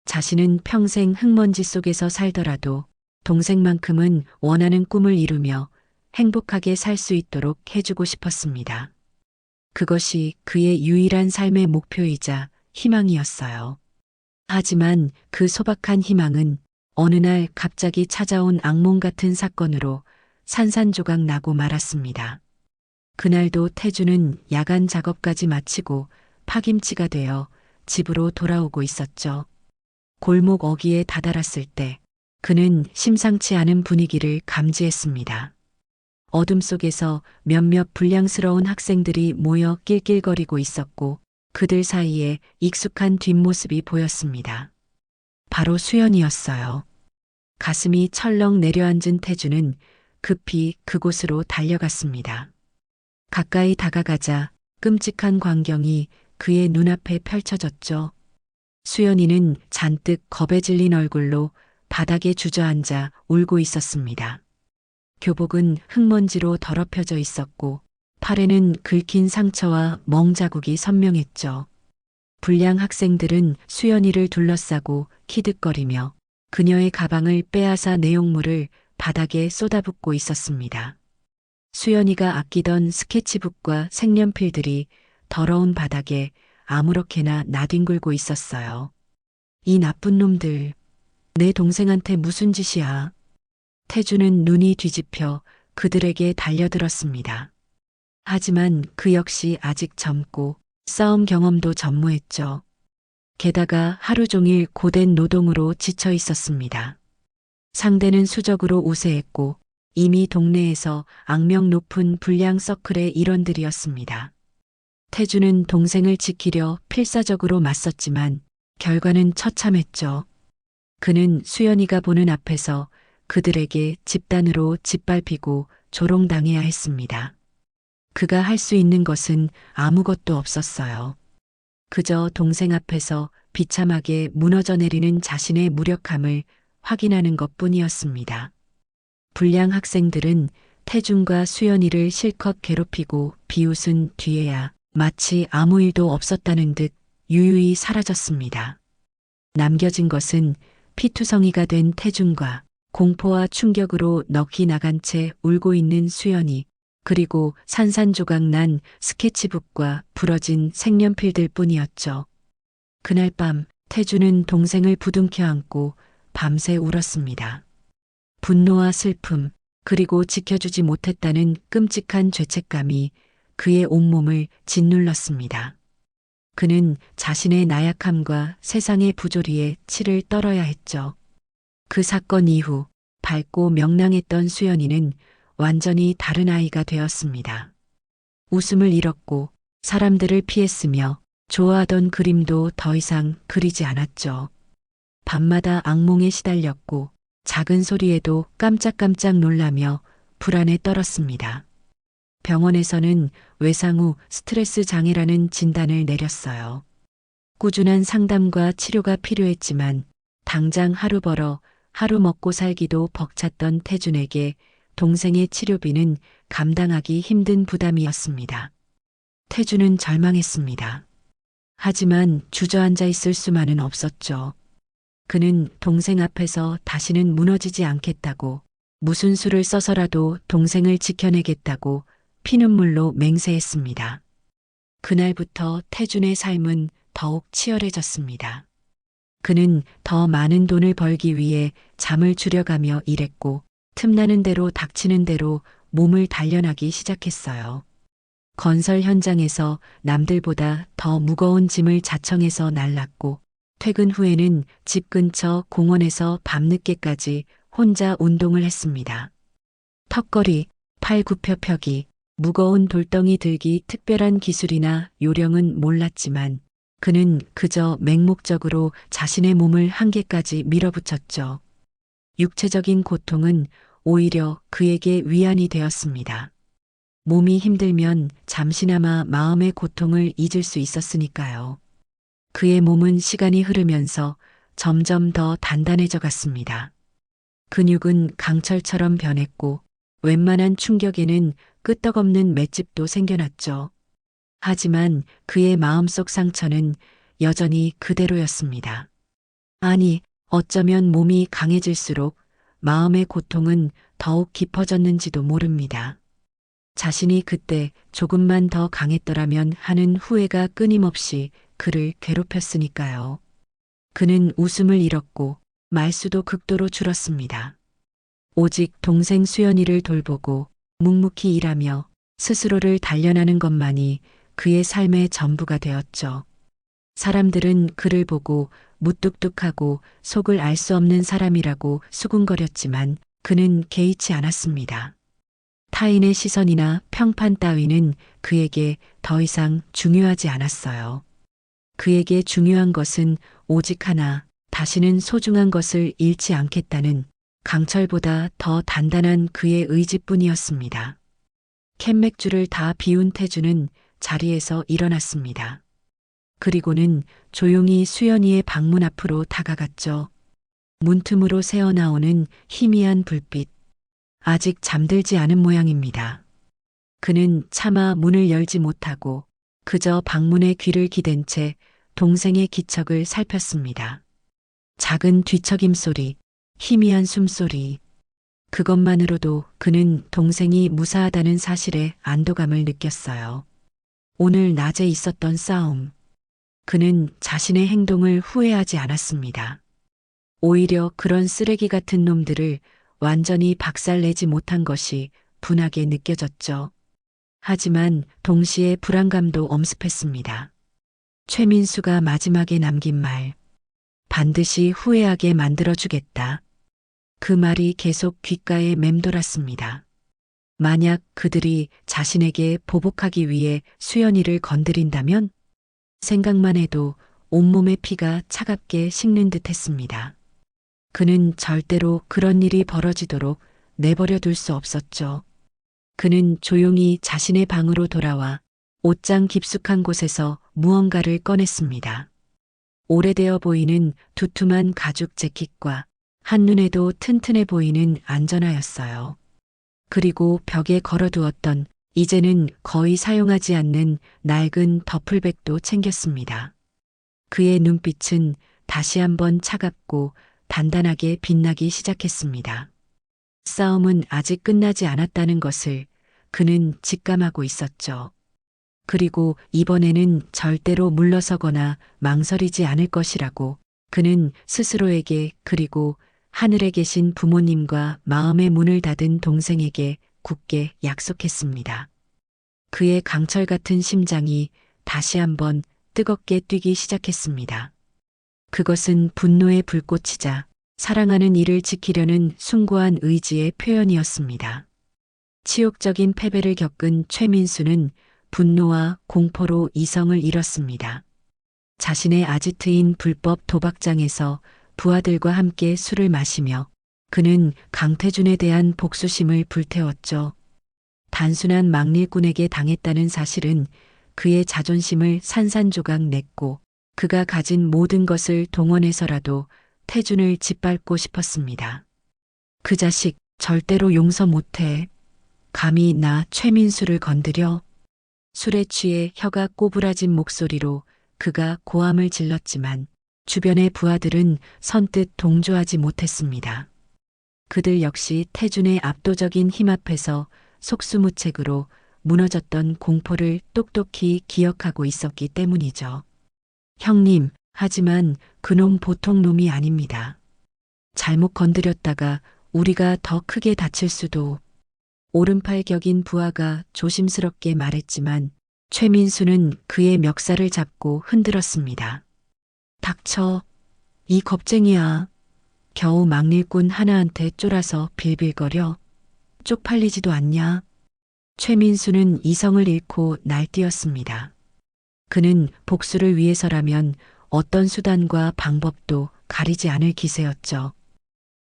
자신은 평생 흙먼지 속에서 살더라도 동생만큼은 원하는 꿈을 이루며 행복하게 살 수 있도록 해주고 싶었습니다. 그것이 그의 유일한 삶의 목표이자 희망이었어요. 하지만 그 소박한 희망은 어느 날 갑자기 찾아온 악몽 같은 사건으로 산산조각 나고 말았습니다. 그날도 태주는 야간 작업까지 마치고 파김치가 되어 집으로 돌아오고 있었죠. 골목 어귀에 다다랐을 때 그는 심상치 않은 분위기를 감지했습니다. 어둠 속에서 몇몇 불량스러운 학생들이 모여 낄낄거리고 있었고 그들 사이에 익숙한 뒷모습이 보였습니다. 바로 수연이었어요. 가슴이 철렁 내려앉은 태주는 급히 그곳으로 달려갔습니다. 가까이 다가가자 끔찍한 광경이 그의 눈앞에 펼쳐졌죠. 수연이는 잔뜩 겁에 질린 얼굴로 바닥에 주저앉아 울고 있었습니다. 교복은 흙먼지로 더럽혀져 있었고 팔에는 긁힌 상처와 멍 자국이 선명했죠. 불량 학생들은 수연이를 둘러싸고 키득거리며 그녀의 가방을 빼앗아 내용물을 바닥에 쏟아붓고 있었습니다. 수연이가 아끼던 스케치북과 색연필들이 더러운 바닥에 아무렇게나 나뒹굴고 있었어요. 이 나쁜 놈들, 내 동생한테 무슨 짓이야. 태주는 눈이 뒤집혀 그들에게 달려들었습니다. 하지만 그 역시 아직 젊고 싸움 경험도 전무했죠. 게다가 하루 종일 고된 노동으로 지쳐 있었습니다. 상대는 수적으로 우세했고 이미 동네에서 악명 높은 불량 서클의 일원들이었습니다. 태주는 동생을 지키려 필사적으로 맞섰지만 결과는 처참했죠. 그는 수연이가 보는 앞에서 그들에게 집단으로 짓밟히고 조롱당해야 했습니다. 그가 할 수 있는 것은 아무것도 없었어요. 그저 동생 앞에서 비참하게 무너져 내리는 자신의 무력함을 확인하는 것뿐이었습니다. 불량 학생들은 태준과 수연이를 실컷 괴롭히고 비웃은 뒤에야 마치 아무 일도 없었다는 듯 유유히 사라졌습니다. 남겨진 것은 피투성이가 된 태준과 공포와 충격으로 넋이 나간 채 울고 있는 수연이, 그리고 산산조각 난 스케치북과 부러진 색연필들 뿐이었죠. 그날 밤 태주는 동생을 부둥켜 안고 밤새 울었습니다. 분노와 슬픔, 그리고 지켜주지 못했다는 끔찍한 죄책감이 그의 온몸을 짓눌렀습니다. 그는 자신의 나약함과 세상의 부조리에 치를 떨어야 했죠. 그 사건 이후 밝고 명랑했던 수연이는 완전히 다른 아이가 되었습니다. 웃음을 잃었고 사람들을 피했으며 좋아하던 그림도 더 이상 그리지 않았죠. 밤마다 악몽에 시달렸고 작은 소리에도 깜짝깜짝 놀라며 불안에 떨었습니다. 병원에서는 외상 후 스트레스 장애라는 진단을 내렸어요. 꾸준한 상담과 치료가 필요했지만 당장 하루 벌어 하루 먹고 살기도 벅찼던 태준에게 동생의 치료비는 감당하기 힘든 부담이었습니다. 태준은 절망했습니다. 하지만 주저앉아 있을 수만은 없었죠. 그는 동생 앞에서 다시는 무너지지 않겠다고, 무슨 수를 써서라도 동생을 지켜내겠다고 피눈물로 맹세했습니다. 그날부터 태준의 삶은 더욱 치열해졌습니다. 그는 더 많은 돈을 벌기 위해 잠을 줄여가며 일했고 틈나는 대로 닥치는 대로 몸을 단련하기 시작했어요. 건설 현장에서 남들보다 더 무거운 짐을 자청해서 날랐고 퇴근 후에는 집 근처 공원에서 밤늦게까지 혼자 운동을 했습니다. 턱걸이, 팔 굽혀 펴기, 무거운 돌덩이 들기, 특별한 기술이나 요령은 몰랐지만 그는 그저 맹목적으로 자신의 몸을 한계까지 밀어붙였죠. 육체적인 고통은 오히려 그에게 위안이 되었습니다. 몸이 힘들면 잠시나마 마음의 고통을 잊을 수 있었으니까요. 그의 몸은 시간이 흐르면서 점점 더 단단해져 갔습니다. 근육은 강철처럼 변했고 웬만한 충격에는 끄떡없는 맷집도 생겨났죠. 하지만 그의 마음속 상처는 여전히 그대로였습니다. 아니, 어쩌면 몸이 강해질수록 마음의 고통은 더욱 깊어졌는지도 모릅니다. 자신이 그때 조금만 더 강했더라면 하는 후회가 끊임없이 그를 괴롭혔으니까요. 그는 웃음을 잃었고 말수도 극도로 줄었습니다. 오직 동생 수연이를 돌보고 묵묵히 일하며 스스로를 단련하는 것만이 그의 삶의 전부가 되었죠. 사람들은 그를 보고 무뚝뚝하고 속을 알 수 없는 사람이라고 수군거렸지만 그는 개의치 않았습니다. 타인의 시선이나 평판 따위는 그에게 더 이상 중요하지 않았어요. 그에게 중요한 것은 오직 하나, 다시는 소중한 것을 잃지 않겠다는 강철보다 더 단단한 그의 의지뿐이었습니다. 캔맥주를 다 비운 태주는 자리에서 일어났습니다. 그리고는 조용히 수연이의 방문 앞으로 다가갔죠. 문틈으로 새어나오는 희미한 불빛. 아직 잠들지 않은 모양입니다. 그는 차마 문을 열지 못하고 그저 방문에 귀를 기댄 채 동생의 기척을 살폈습니다. 작은 뒤척임 소리, 희미한 숨소리. 그것만으로도 그는 동생이 무사하다는 사실에 안도감을 느꼈어요. 오늘 낮에 있었던 싸움. 그는 자신의 행동을 후회하지 않았습니다. 오히려 그런 쓰레기 같은 놈들을 완전히 박살내지 못한 것이 분하게 느껴졌죠. 하지만 동시에 불안감도 엄습했습니다. 최민수가 마지막에 남긴 말. 반드시 후회하게 만들어주겠다. 그 말이 계속 귓가에 맴돌았습니다. 만약 그들이 자신에게 보복하기 위해 수연이를 건드린다면 생각만 해도 온몸의 피가 차갑게 식는 듯 했습니다. 그는 절대로 그런 일이 벌어지도록 내버려 둘 수 없었죠. 그는 조용히 자신의 방으로 돌아와 옷장 깊숙한 곳에서 무언가를 꺼냈습니다. 오래되어 보이는 두툼한 가죽 재킷과 한눈에도 튼튼해 보이는 안전화였어요. 그리고 벽에 걸어두었던 이제는 거의 사용하지 않는 낡은 더플백도 챙겼습니다. 그의 눈빛은 다시 한번 차갑고 단단하게 빛나기 시작했습니다. 싸움은 아직 끝나지 않았다는 것을 그는 직감하고 있었죠. 그리고 이번에는 절대로 물러서거나 망설이지 않을 것이라고 그는 스스로에게 그리고 하늘에 계신 부모님과 마음의 문을 닫은 동생에게 굳게 약속했습니다. 그의 강철 같은 심장이 다시 한번 뜨겁게 뛰기 시작했습니다. 그것은 분노의 불꽃이자 사랑하는 이를 지키려는 숭고한 의지의 표현이었습니다. 치욕적인 패배를 겪은 최민수는 분노와 공포로 이성을 잃었습니다. 자신의 아지트인 불법 도박장에서 부하들과 함께 술을 마시며 그는 강태준에 대한 복수심을 불태웠죠. 단순한 막일꾼에게 당했다는 사실은 그의 자존심을 산산조각 냈고 그가 가진 모든 것을 동원해서라도 태준을 짓밟고 싶었습니다. 그 자식 절대로 용서 못해. 감히 나 최민수를 건드려. 술에 취해 혀가 꼬부라진 목소리로 그가 고함을 질렀지만 주변의 부하들은 선뜻 동조하지 못했습니다. 그들 역시 태준의 압도적인 힘 앞에서 속수무책으로 무너졌던 공포를 똑똑히 기억하고 있었기 때문이죠. 형님, 하지만 그놈 보통 놈이 아닙니다. 잘못 건드렸다가 우리가 더 크게 다칠 수도. 오른팔 격인 부하가 조심스럽게 말했지만 최민수는 그의 멱살을 잡고 흔들었습니다. 닥쳐. 이 겁쟁이야. 겨우 막일꾼 하나한테 쫄아서 빌빌거려. 쪽팔리지도 않냐. 최민수는 이성을 잃고 날뛰었습니다. 그는 복수를 위해서라면 어떤 수단과 방법도 가리지 않을 기세였죠.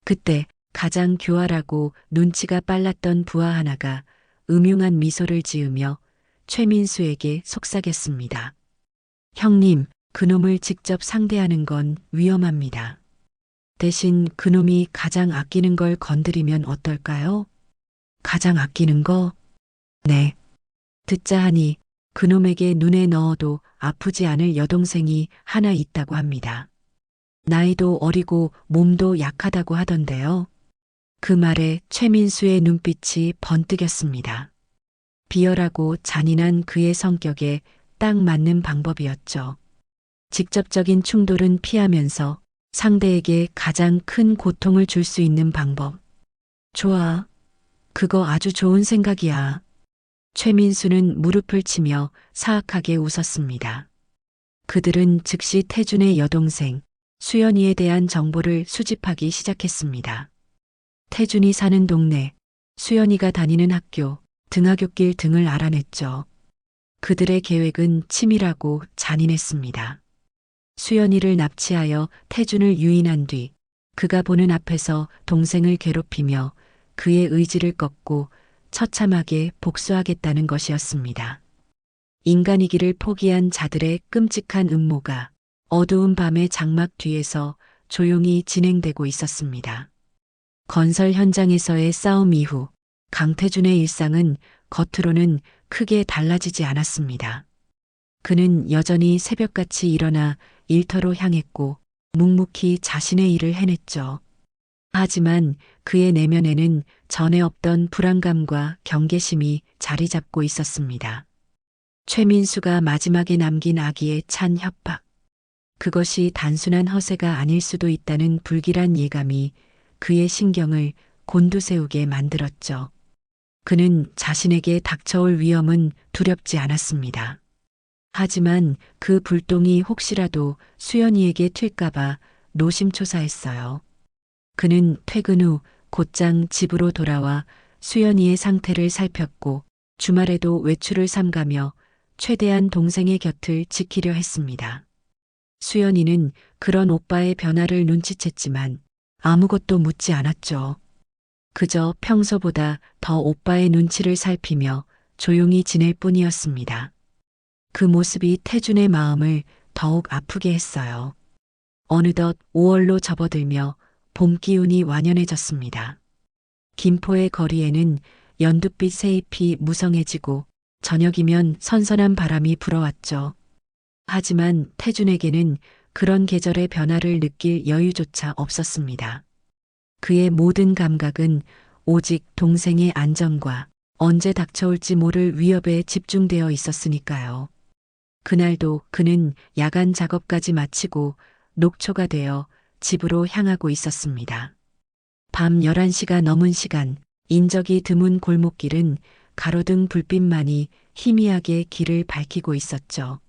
그때 가장 교활하고 눈치가 빨랐던 부하 하나가 음흉한 미소를 지으며 최민수에게 속삭였습니다. 형님, 그놈을 직접 상대하는 건 위험합니다. 대신 그놈이 가장 아끼는 걸 건드리면 어떨까요? 가장 아끼는 거? 네. 듣자 하니 그놈에게 눈에 넣어도 아프지 않을 여동생이 하나 있다고 합니다. 나이도 어리고 몸도 약하다고 하던데요. 그 말에 최민수의 눈빛이 번뜩였습니다. 비열하고 잔인한 그의 성격에 딱 맞는 방법이었죠. 직접적인 충돌은 피하면서 상대에게 가장 큰 고통을 줄 수 있는 방법. 좋아. 그거 아주 좋은 생각이야. 최민수는 무릎을 치며 사악하게 웃었습니다. 그들은 즉시 태준의 여동생 수연이에 대한 정보를 수집하기 시작했습니다. 태준이 사는 동네, 수연이가 다니는 학교, 등하굣길 등을 알아냈죠. 그들의 계획은 치밀하고 잔인했습니다. 수연이를 납치하여 태준을 유인한 뒤 그가 보는 앞에서 동생을 괴롭히며 그의 의지를 꺾고 처참하게 복수하겠다는 것이었습니다. 인간이기를 포기한 자들의 끔찍한 음모가 어두운 밤의 장막 뒤에서 조용히 진행되고 있었습니다. 건설 현장에서의 싸움 이후 강태준의 일상은 겉으로는 크게 달라지지 않았습니다. 그는 여전히 새벽같이 일어나 일터로 향했고 묵묵히 자신의 일을 해냈죠. 하지만 그의 내면에는 전에 없던 불안감과 경계심이 자리 잡고 있었습니다. 최민수가 마지막에 남긴 아기의 찬 협박. 그것이 단순한 허세가 아닐 수도 있다는 불길한 예감이 그의 신경을 곤두세우게 만들었죠. 그는 자신에게 닥쳐올 위험은 두렵지 않았습니다. 하지만 그 불똥이 혹시라도 수연이에게 튈까봐 노심초사했어요. 그는 퇴근 후 곧장 집으로 돌아와 수연이의 상태를 살폈고 주말에도 외출을 삼가며 최대한 동생의 곁을 지키려 했습니다. 수연이는 그런 오빠의 변화를 눈치챘지만 아무것도 묻지 않았죠. 그저 평소보다 더 오빠의 눈치를 살피며 조용히 지낼 뿐이었습니다. 그 모습이 태준의 마음을 더욱 아프게 했어요. 어느덧 5월로 접어들며 봄 기운이 완연해졌습니다. 김포의 거리에는 연두빛 새잎이 무성해지고 저녁이면 선선한 바람이 불어왔죠. 하지만 태준에게는 그런 계절의 변화를 느낄 여유조차 없었습니다. 그의 모든 감각은 오직 동생의 안전과 언제 닥쳐올지 모를 위협에 집중되어 있었으니까요. 그날도 그는 야간 작업까지 마치고 녹초가 되어 집으로 향하고 있었습니다. 밤 11시가 넘은 시간, 인적이 드문 골목길은 가로등 불빛만이 희미하게 길을 밝히고 있었죠.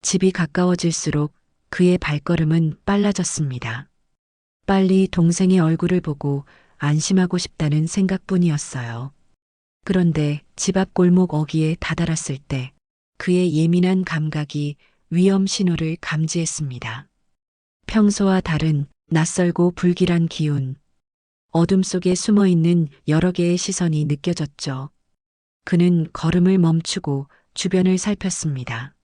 집이 가까워질수록 그의 발걸음은 빨라졌습니다. 빨리 동생의 얼굴을 보고 안심하고 싶다는 생각뿐이었어요. 그런데 집 앞 골목 어귀에 다다랐을 때 그의 예민한 감각이 위험 신호를 감지했습니다. 평소와 다른 낯설고 불길한 기운, 어둠 속에 숨어 있는 여러 개의 시선이 느껴졌죠. 그는 걸음을 멈추고 주변을 살폈습니다.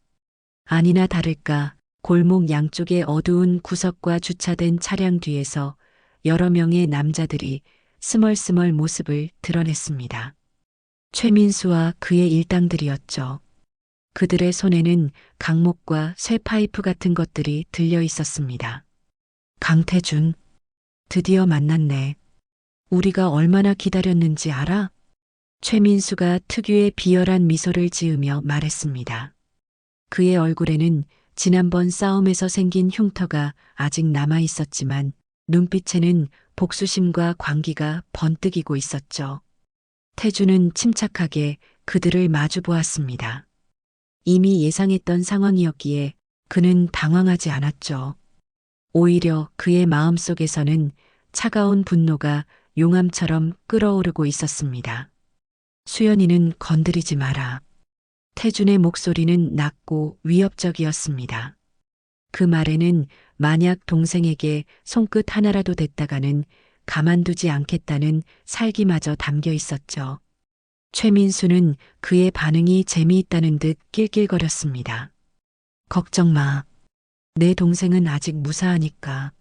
아니나 다를까 골목 양쪽의 어두운 구석과 주차된 차량 뒤에서 여러 명의 남자들이 스멀스멀 모습을 드러냈습니다. 최민수와 그의 일당들이었죠. 그들의 손에는 강목과 쇠파이프 같은 것들이 들려 있었습니다. 강태준, 드디어 만났네. 우리가 얼마나 기다렸는지 알아? 최민수가 특유의 비열한 미소를 지으며 말했습니다. 그의 얼굴에는 지난번 싸움에서 생긴 흉터가 아직 남아 있었지만 눈빛에는 복수심과 광기가 번뜩이고 있었죠. 태준은 침착하게 그들을 마주 보았습니다. 이미 예상했던 상황이었기에 그는 당황하지 않았죠. 오히려 그의 마음속에서는 차가운 분노가 용암처럼 끓어오르고 있었습니다. 수연이는 건드리지 마라. 태준의 목소리는 낮고 위협적이었습니다. 그 말에는 만약 동생에게 손끝 하나라도 댔다가는 가만두지 않겠다는 살기마저 담겨 있었죠. 최민수는 그의 반응이 재미있다는 듯 낄낄거렸습니다. 걱정 마. 내 동생은 아직 무사하니까.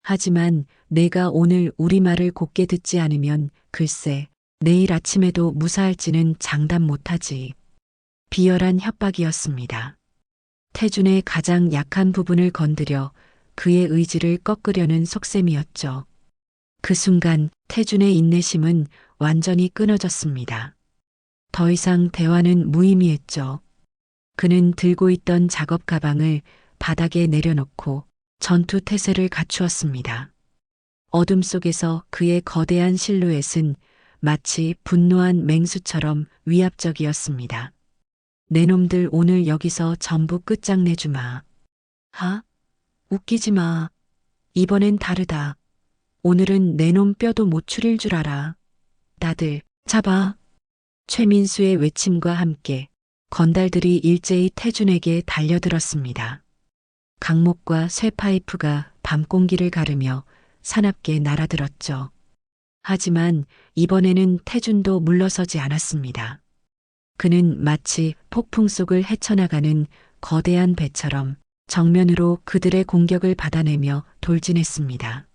하지만 내가 오늘 우리 말을 곧게 듣지 않으면 글쎄 내일 아침에도 무사할지는 장담 못하지. 비열한 협박이었습니다. 태준의 가장 약한 부분을 건드려 그의 의지를 꺾으려는 속셈이었죠. 그 순간 태준의 인내심은 완전히 끊어졌습니다. 더 이상 대화는 무의미했죠. 그는 들고 있던 작업 가방을 바닥에 내려놓고 전투 태세를 갖추었습니다. 어둠 속에서 그의 거대한 실루엣은 마치 분노한 맹수처럼 위압적이었습니다. 내 놈들 오늘 여기서 전부 끝장내주마. 하? 웃기지 마. 이번엔 다르다. 오늘은 내 놈 뼈도 못 추릴 줄 알아. 다들 잡아. 최민수의 외침과 함께 건달들이 일제히 태준에게 달려들었습니다. 강목과 쇠파이프가 밤공기를 가르며 사납게 날아들었죠. 하지만 이번에는 태준도 물러서지 않았습니다. 그는 마치 폭풍 속을 헤쳐나가는 거대한 배처럼 정면으로 그들의 공격을 받아내며 돌진했습니다.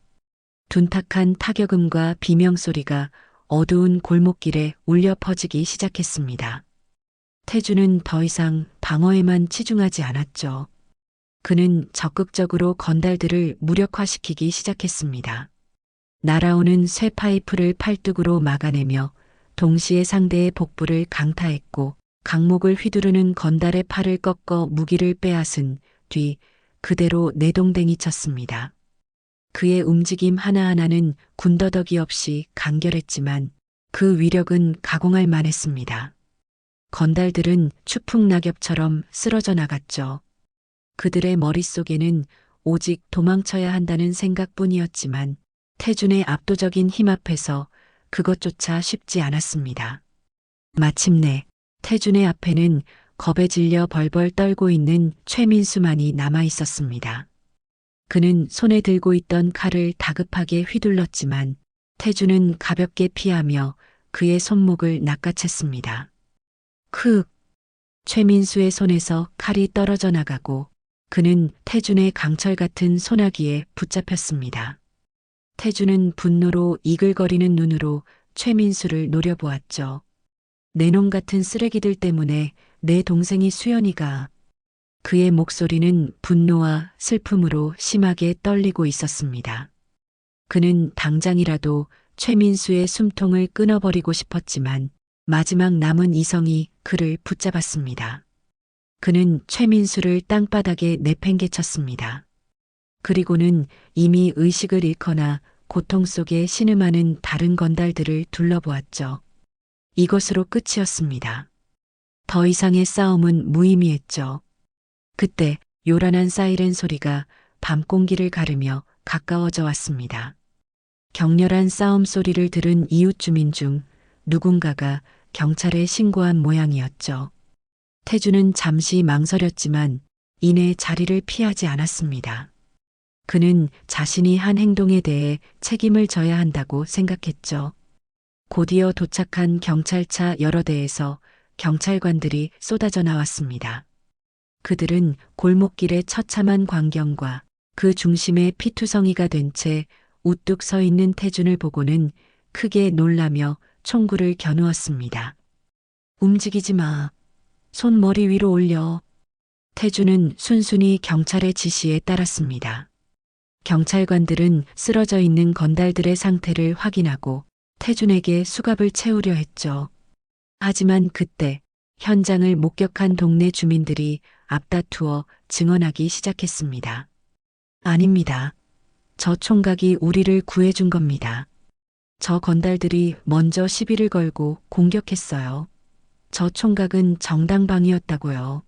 둔탁한 타격음과 비명소리가 어두운 골목길에 울려 퍼지기 시작했습니다. 태준은 더 이상 방어에만 치중하지 않았죠. 그는 적극적으로 건달들을 무력화시키기 시작했습니다. 날아오는 쇠파이프를 팔뚝으로 막아내며 동시에 상대의 복부를 강타했고 강목을 휘두르는 건달의 팔을 꺾어 무기를 빼앗은 뒤 그대로 내동댕이 쳤습니다. 그의 움직임 하나하나는 군더더기 없이 간결했지만 그 위력은 가공할 만했습니다. 건달들은 추풍 낙엽처럼 쓰러져 나갔죠. 그들의 머릿속에는 오직 도망쳐야 한다는 생각뿐이었지만 태준의 압도적인 힘 앞에서 그것조차 쉽지 않았습니다. 마침내 태준의 앞에는 겁에 질려 벌벌 떨고 있는 최민수만이 남아 있었습니다. 그는 손에 들고 있던 칼을 다급하게 휘둘렀지만 태준은 가볍게 피하며 그의 손목을 낚아챘습니다. 크! 최민수의 손에서 칼이 떨어져 나가고 그는 태준의 강철 같은 소나기에 붙잡혔습니다. 태준은 분노로 이글거리는 눈으로 최민수를 노려보았죠. 내 놈 같은 쓰레기들 때문에 내 동생이 수연이가. 그의 목소리는 분노와 슬픔으로 심하게 떨리고 있었습니다. 그는 당장이라도 최민수의 숨통을 끊어버리고 싶었지만 마지막 남은 이성이 그를 붙잡았습니다. 그는 최민수를 땅바닥에 내팽개쳤습니다. 그리고는 이미 의식을 잃거나 고통 속에 신음하는 다른 건달들을 둘러보았죠. 이것으로 끝이었습니다. 더 이상의 싸움은 무의미했죠. 그때 요란한 사이렌 소리가 밤공기를 가르며 가까워져 왔습니다. 격렬한 싸움 소리를 들은 이웃 주민 중 누군가가 경찰에 신고한 모양이었죠. 태준은 잠시 망설였지만 이내 자리를 피하지 않았습니다. 그는 자신이 한 행동에 대해 책임을 져야 한다고 생각했죠. 곧이어 도착한 경찰차 여러 대에서 경찰관들이 쏟아져 나왔습니다. 그들은 골목길의 처참한 광경과 그 중심에 피투성이가 된 채 우뚝 서 있는 태준을 보고는 크게 놀라며 총구를 겨누었습니다. 움직이지 마. 손 머리 위로 올려. 태준은 순순히 경찰의 지시에 따랐습니다. 경찰관들은 쓰러져 있는 건달들의 상태를 확인하고 태준에게 수갑을 채우려 했죠. 하지만 그때 현장을 목격한 동네 주민들이 앞다투어 증언하기 시작했습니다. 아닙니다. 저 총각이 우리를 구해준 겁니다. 저 건달들이 먼저 시비를 걸고 공격했어요. 저 총각은 정당방위였다고요.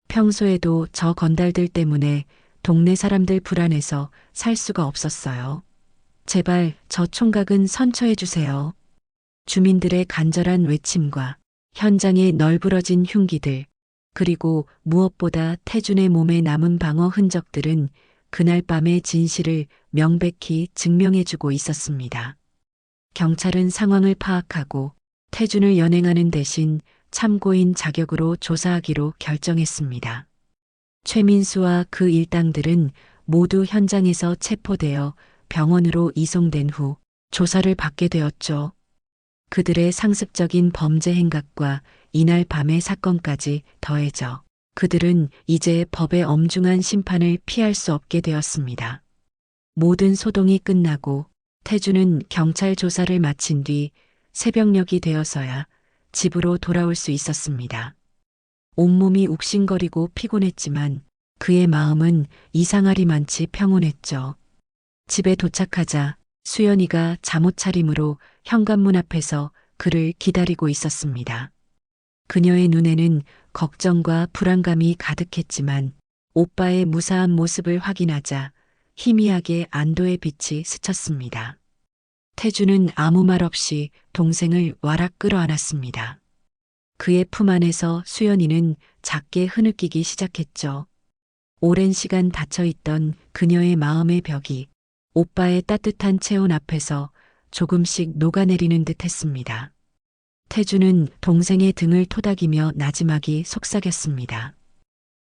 평소에도 저 건달들 때문에 동네 사람들 불안해서 살 수가 없었어요. 제발 저 총각은 선처해 주세요. 주민들의 간절한 외침과 현장의 널브러진 흉기들, 그리고 무엇보다 태준의 몸에 남은 방어 흔적들은 그날 밤의 진실을 명백히 증명해주고 있었습니다. 경찰은 상황을 파악하고 태준을 연행하는 대신 참고인 자격으로 조사하기로 결정했습니다. 최민수와 그 일당들은 모두 현장에서 체포되어 병원으로 이송된 후 조사를 받게 되었죠. 그들의 상습적인 범죄 행각과 이날 밤의 사건까지 더해져 그들은 이제 법의 엄중한 심판을 피할 수 없게 되었습니다. 모든 소동이 끝나고 태준은 경찰 조사를 마친 뒤 새벽녘이 되어서야 집으로 돌아올 수 있었습니다. 온몸이 욱신거리고 피곤했지만 그의 마음은 이상하리만치 평온했죠. 집에 도착하자 수연이가 잠옷 차림으로 현관문 앞에서 그를 기다리고 있었습니다. 그녀의 눈에는 걱정과 불안감이 가득했지만 오빠의 무사한 모습을 확인하자 희미하게 안도의 빛이 스쳤습니다. 태준은 아무 말 없이 동생을 와락 끌어안았습니다. 그의 품 안에서 수연이는 작게 흐느끼기 시작했죠. 오랜 시간 닫혀있던 그녀의 마음의 벽이 오빠의 따뜻한 체온 앞에서 조금씩 녹아내리는 듯 했습니다. 태준은 동생의 등을 토닥이며 나지막이 속삭였습니다.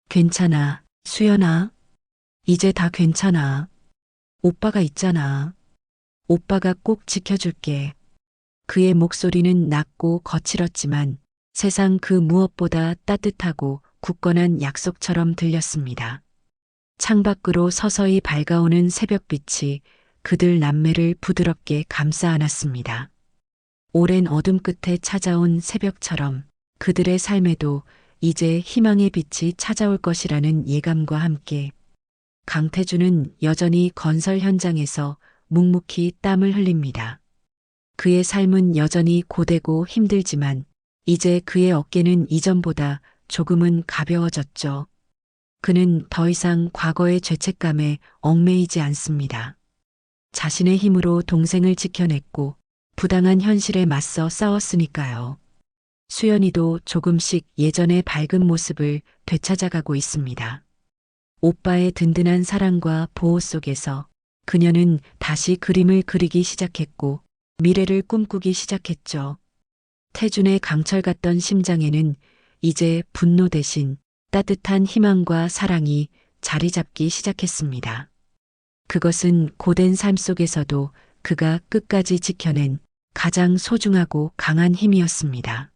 괜찮아, 수연아. 이제 다 괜찮아. 오빠가 있잖아. 오빠가 꼭 지켜줄게. 그의 목소리는 낮고 거칠었지만 세상 그 무엇보다 따뜻하고 굳건한 약속처럼 들렸습니다. 창밖으로 서서히 밝아오는 새벽빛이 그들 남매를 부드럽게 감싸 안았습니다. 오랜 어둠 끝에 찾아온 새벽처럼 그들의 삶에도 이제 희망의 빛이 찾아올 것이라는 예감과 함께 강태준은 여전히 건설 현장에서 묵묵히 땀을 흘립니다. 그의 삶은 여전히 고되고 힘들지만 이제 그의 어깨는 이전보다 조금은 가벼워졌죠. 그는 더 이상 과거의 죄책감에 얽매이지 않습니다. 자신의 힘으로 동생을 지켜냈고 부당한 현실에 맞서 싸웠으니까요. 수연이도 조금씩 예전의 밝은 모습을 되찾아가고 있습니다. 오빠의 든든한 사랑과 보호 속에서 그녀는 다시 그림을 그리기 시작했고 미래를 꿈꾸기 시작했죠. 태준의 강철 같던 심장에는 이제 분노 대신 따뜻한 희망과 사랑이 자리 잡기 시작했습니다. 그것은 고된 삶 속에서도 그가 끝까지 지켜낸 가장 소중하고 강한 힘이었습니다.